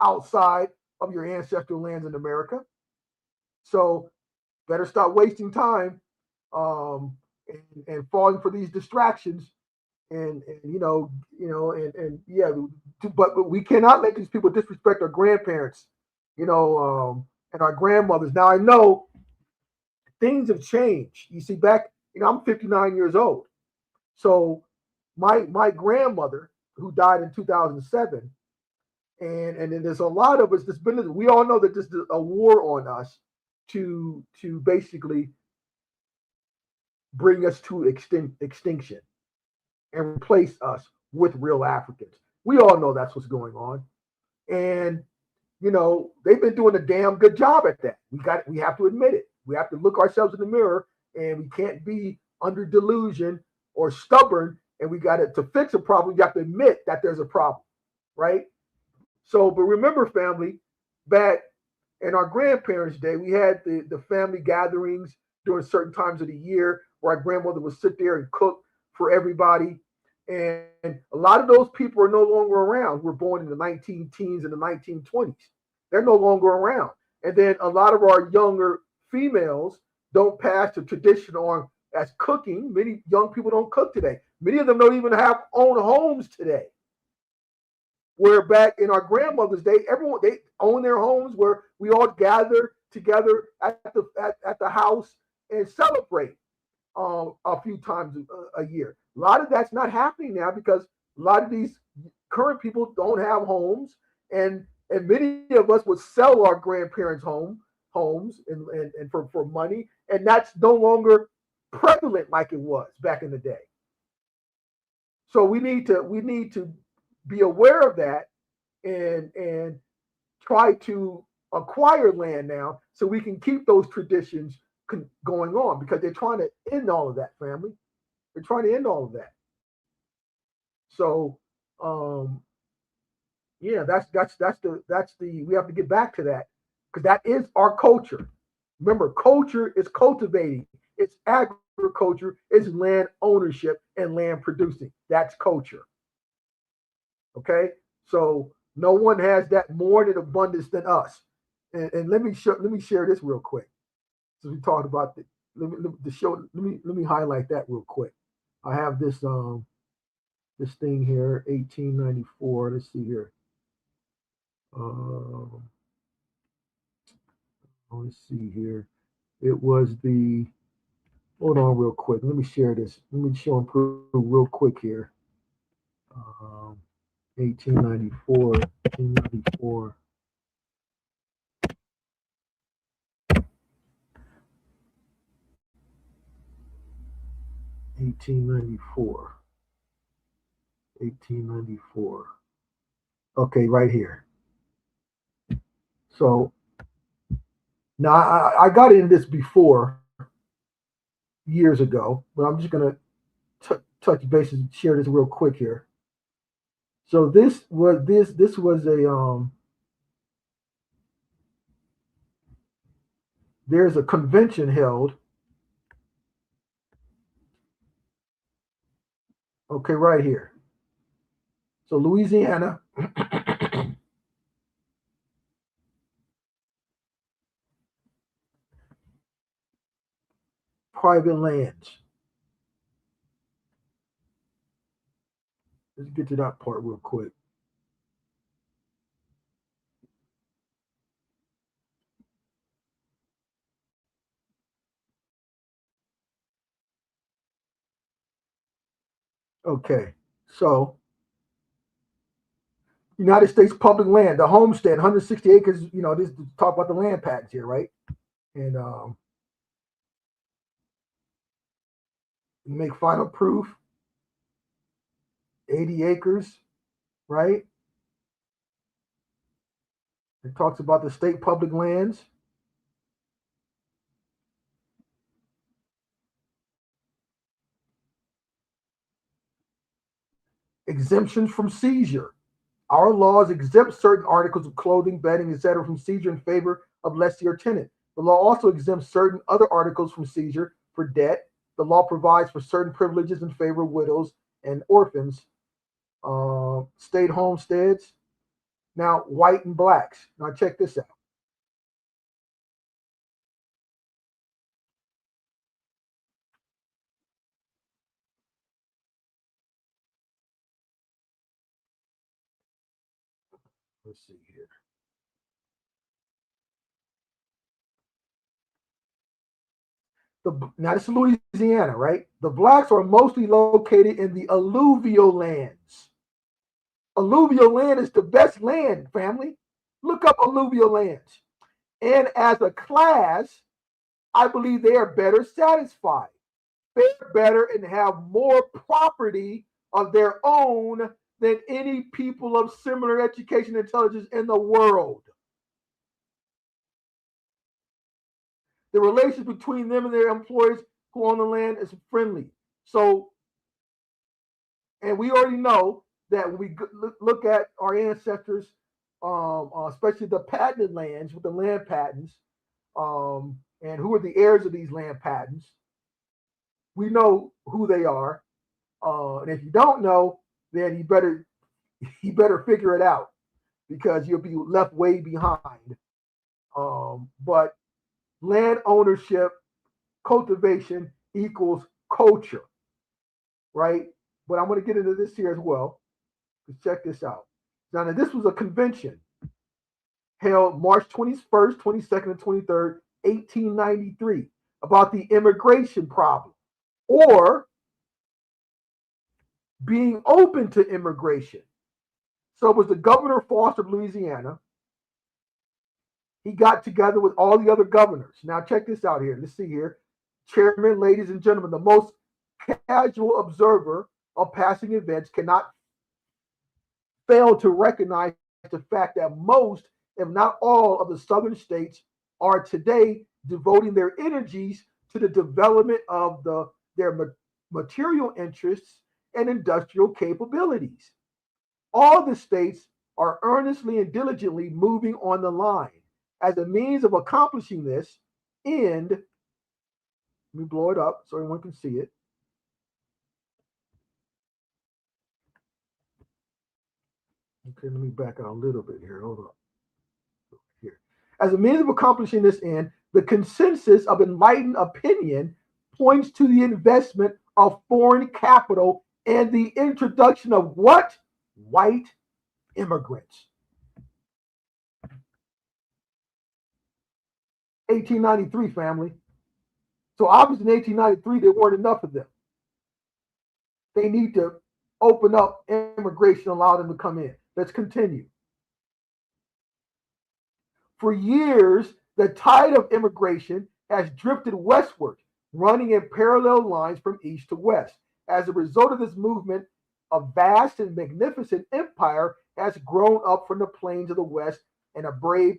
outside of your ancestral lands in America. So better stop wasting time and falling for these distractions and yeah, but we cannot let these people disrespect our grandparents, and our grandmothers. Now I know things have changed. You see, back, I'm 59 years old, so my grandmother who died in 2007, and then there's a lot of us. We all know that this is a war on us to basically bring us to extinction and replace us with real Africans. We all know that's what's going on. And they've been doing a damn good job at that. We have to admit it. We have to look ourselves in the mirror, and we can't be under delusion or stubborn, and we got to fix a problem, you have to admit that there's a problem, right? So, but remember, family, back in our grandparents' day, we had the family gatherings during certain times of the year where our grandmother would sit there and cook for everybody. And a lot of those people are no longer around. We're born in the 19 teens and the 1920s. They're no longer around. And then a lot of our younger females don't pass the tradition on as cooking. Many young people don't cook today. Many of them don't even have own homes today. Where back in our grandmother's day, everyone they own their homes where we all gather together at the house and celebrate a few times a year. A lot of that's not happening now because a lot of these current people don't have homes, and many of us would sell our grandparents' homes and for money, and that's no longer prevalent like it was back in the day. So we need to be aware of that and try to acquire land now so we can keep those traditions going on because they're trying to end all of that, family. They're trying to end all of that. So um, yeah, that's the we have to get back to that because that is our culture. Remember, culture is cultivating. It's agriculture. It's land ownership and land producing. That's culture. Okay, so no one has that more in abundance than us. And let me share this real quick. So we talked about the show. Let me highlight that real quick. I have this. this thing here, 1894. Let's see here. Um, let's see here. It was the. Hold on, real quick. Let me share this. Let me show them through real quick here. Um, 1894. 1894. 1894. 1894. Okay, right here. So now I got into this before years ago, but I'm just gonna touch bases and share this real quick here. So this was a there's a convention held. Okay, right here. So Louisiana, private lands. Let's get to that part real quick. Okay, so United States public land, the homestead, 160 acres. This talk about the land patents here, right? And make final proof, 80 acres, right? It talks about the state public lands. Exemptions from seizure. Our laws exempt certain articles of clothing, bedding, etc. from seizure in favor of lessee or tenant. The law also exempts certain other articles from seizure for debt. The law provides for certain privileges in favor of widows and orphans. State homesteads. Now, white and blacks. Now, check this out. Let's see here. Now, this is Louisiana, right? The blacks are mostly located in the alluvial lands. Alluvial land is the best land, family. Look up alluvial lands. And as a class, I believe they are better satisfied. They're better and have more property of their own than any people of similar education and intelligence in the world. The relations between them and their employers who own the land is friendly. So, and we already know that when we look at our ancestors, especially the patented lands with the land patents, and who are the heirs of these land patents, we know who they are. And if you don't know, then you better figure it out because you'll be left way behind. But land ownership, cultivation equals culture, right? But I'm going to get into this here as well. Let's check this out. Now, this was a convention held March 21st, 22nd, and 23rd, 1893, about the immigration problem or being open to immigration. So it was the Governor Foster of Louisiana. He got together with all the other governors. Now, check this out here. Let's see here. Chairman, ladies and gentlemen, the most casual observer of passing events cannot fail to recognize the fact that most, if not all, of the southern states are today devoting their energies to the development of their material interests and industrial capabilities. All the states are earnestly and diligently moving on the line. As a means of accomplishing this end, let me blow it up so everyone can see it. Okay, let me back out a little bit here. Hold on. Here. As a means of accomplishing this end, the consensus of enlightened opinion points to the investment of foreign capital and the introduction of what? White immigrants. 1893, family. So obviously in 1893, there weren't enough of them. They need to open up immigration, allow them to come in. Let's continue. For years, the tide of immigration has drifted westward, running in parallel lines from east to west. As a result of this movement, a vast and magnificent empire has grown up from the plains of the west, and a brave,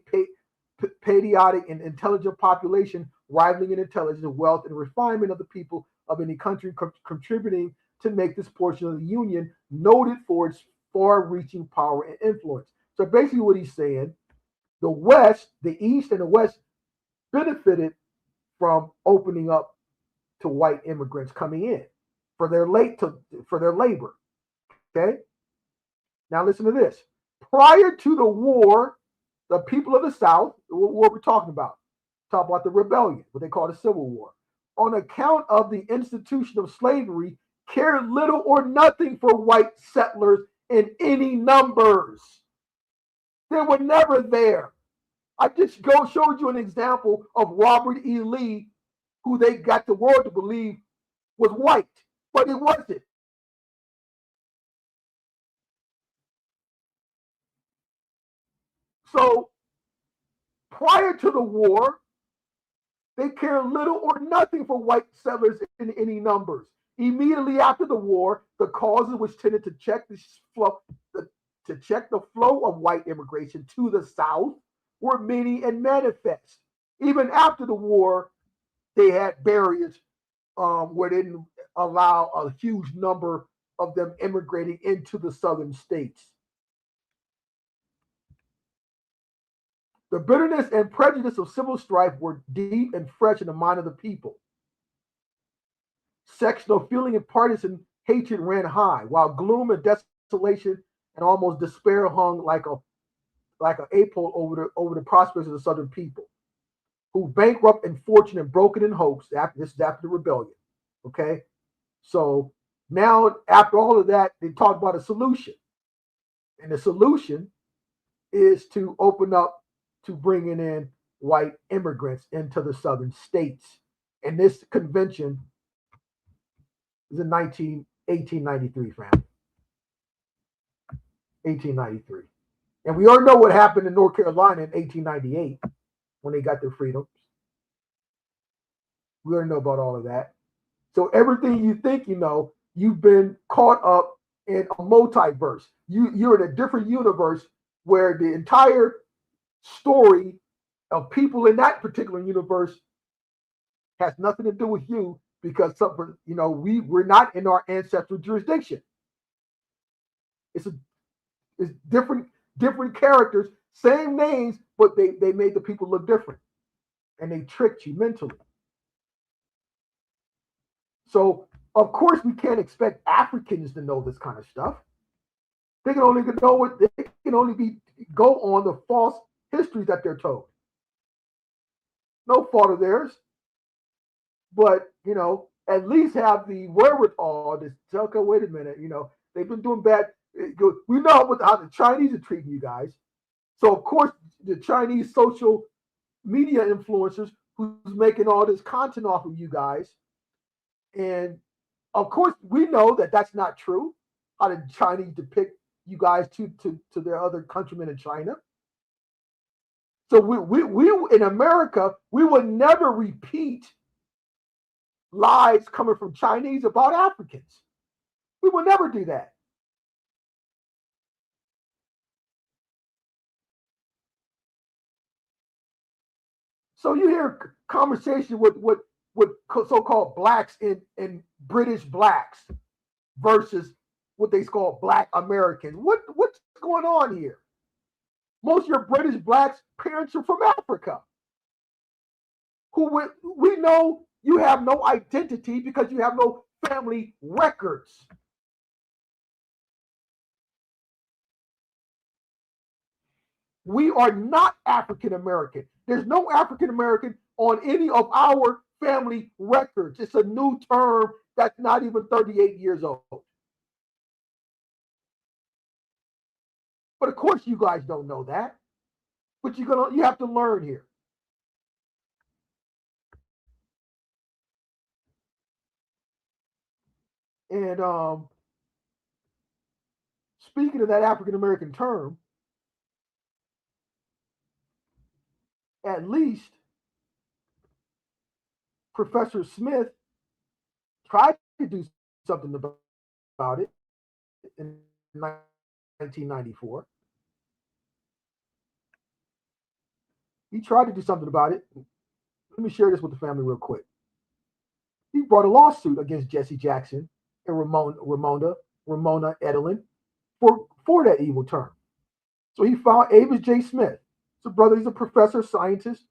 patriotic, and intelligent population rivaling in intelligence, wealth, and refinement of the people of any country, contributing to make this portion of the Union noted for its far-reaching power and influence. So basically, what he's saying, the West, the East, and the West benefited from opening up to white immigrants coming in for their labor. Okay. Now listen to this. Prior to the war, the people of the South, what we're talking about the rebellion, what they call the Civil War, on account of the institution of slavery, cared little or nothing for white settlers in any numbers. They were never there. I just showed you an example of Robert E. Lee, who they got the world to believe was white, but it wasn't. So prior to the war, they cared little or nothing for white settlers in any numbers. Immediately after the war, the causes which tended to check the flow of white immigration to the South were many and manifest. Even after the war, they had barriers where they didn't allow a huge number of them immigrating into the southern states. The bitterness and prejudice of civil strife were deep and fresh in the mind of the people. Sectional feeling and partisan hatred ran high, while gloom and desolation and almost despair hung like an April over the prospects of the southern people, who bankrupt in fortune and broken in hopes. This is after the rebellion. Okay, so now after all of that, they talk about a solution, and the solution is to open up to bringing in white immigrants into the southern states. And this convention is in 1893, family. 1893. And we already know what happened in North Carolina in 1898 when they got their freedoms. We already know about all of that. So everything you think you know, you've been caught up in a multiverse. You're in a different universe where the entire story of people in that particular universe has nothing to do with you, because we're not in our ancestral jurisdiction. It's different characters, same names, but they made the people look different, and they tricked you mentally. So of course we can't expect Africans to know this kind of stuff. They can only go on the false histories that they're told. No fault of theirs, but at least have the wherewithal to say, okay, wait a minute, they've been doing bad. We know how the Chinese are treating you guys. So of course the Chinese social media influencers who's making all this content off of you guys, and of course we know that that's not true. How the Chinese depict you guys to their other countrymen in China. So we in America, we would never repeat lies coming from Chinese about Africans. We would never do that. So you hear conversation with so-called blacks in British blacks versus what they call black Americans. What's going on here? Most of your British blacks parents are from Africa. Who we know you have no identity because you have no family records. We are not African American. There's no African American on any of our family records. It's a new term that's not even 38 years old. But of course, you guys don't know that. But you have to learn here. And speaking of that African American term, at least Professor Smith tried to do something about it in 1994. He tried to do something about it. Let me share this with the family real quick. He brought a lawsuit against Jesse Jackson and Ramona Edelin for that evil term. So he found Avis J. Smith. So brother, he's a professor, scientist.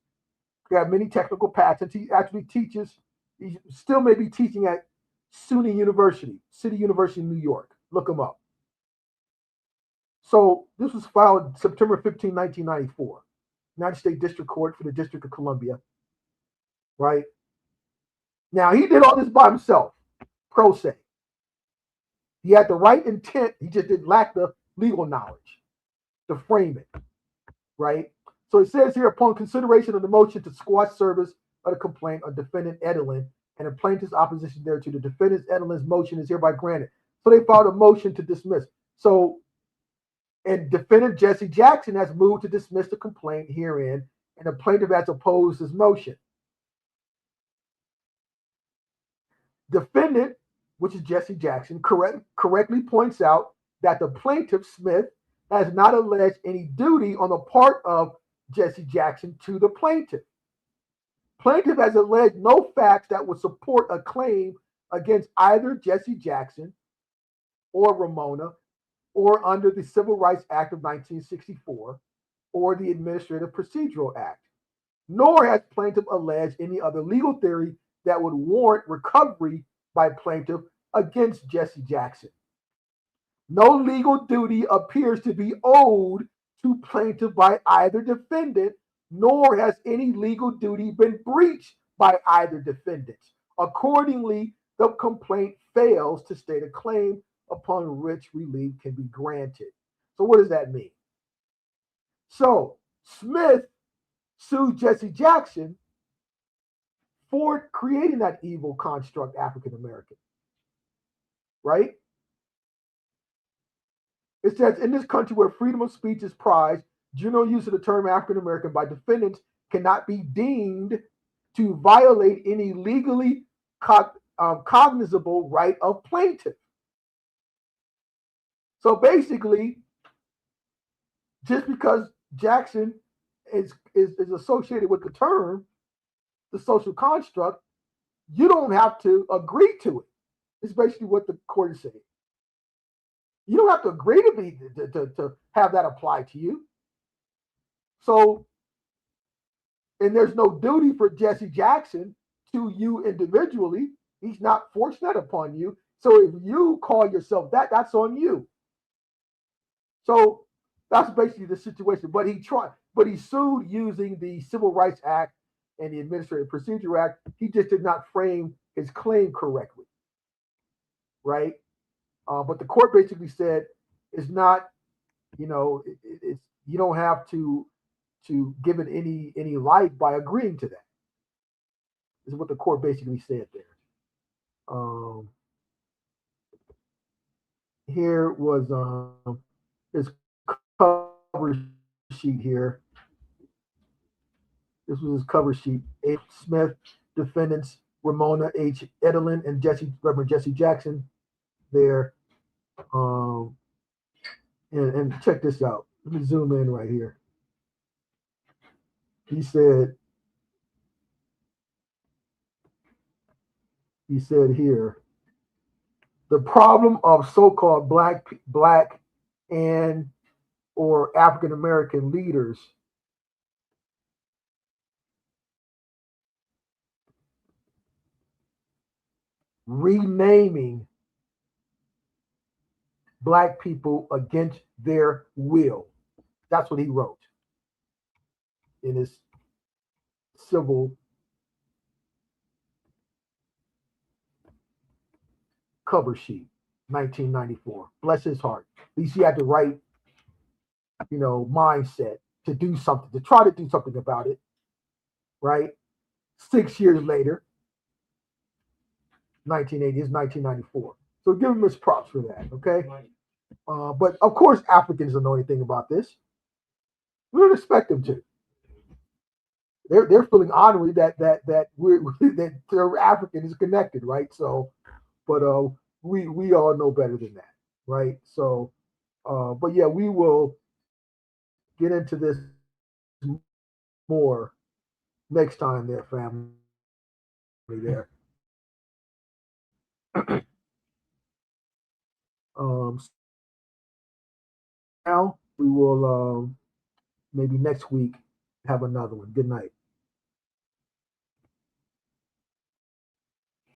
He got many technical patents. He actually teaches. He still may be teaching at SUNY University, City University in New York. Look him up. So this was filed September 15, 1994. United States District Court for the District of Columbia. Right? Now, he did all this by himself, pro se. He had the right intent. He just didn't lack the legal knowledge to frame it. Right? So it says here, upon consideration of the motion to squash service of the complaint of defendant Edelin and the plaintiff's opposition thereto, the defendant Edelin's motion is hereby granted. So they filed a motion to dismiss. So, and defendant Jesse Jackson has moved to dismiss the complaint herein, and the plaintiff has opposed his motion. Defendant, which is Jesse Jackson, correctly points out that the plaintiff, Smith, has not alleged any duty on the part of Jesse Jackson to the plaintiff. Plaintiff has alleged no facts that would support a claim against either Jesse Jackson or Ramona or under the Civil Rights Act of 1964 or the Administrative Procedural Act, nor has plaintiff alleged any other legal theory that would warrant recovery by plaintiff against Jesse Jackson. No legal duty appears to be owed to plaintiff by either defendant, nor has any legal duty been breached by either defendant. Accordingly, the complaint fails to state a claim upon which relief can be granted. So what does that mean? So Smith sued Jesse Jackson for creating that evil construct African American, right? It says, in this country where freedom of speech is prized, general use of the term African American by defendants cannot be deemed to violate any legally cognizable right of plaintiff. So basically, just because Jackson is associated with the term, the social construct, you don't have to agree to it. It's basically what the court is saying. You don't have to agree to have that apply to you. So, and there's no duty for Jesse Jackson to you individually. He's not forcing that upon you. So if you call yourself that, that's on you. So that's basically the situation. But he sued using the Civil Rights Act and the Administrative Procedure Act. He just did not frame his claim correctly. Right? But the court basically said it's not, it's you don't have to give it any life by agreeing to that. This is what the court basically said there. Here was his cover sheet here. This was his cover sheet. A. Smith, defendants Ramona H. Edelin and Reverend Jesse Jackson there. And check this out. Let me zoom in right here. He said here, the problem of so-called black and or African American leaders renaming black people against their will. That's what he wrote in his civil cover sheet, 1994. Bless his heart. At least he had the right mindset to do something, to try to do something about it, right? 6 years later, 1980 is 1994. So give him his props for that, okay? But of course, Africans don't know anything about this. We don't expect them to. They're feeling honored that we're that their African is connected, right? So, but we all know better than that, right? So, but yeah, we will get into this more next time, there, family. There. Now we will maybe next week have another one. Good night.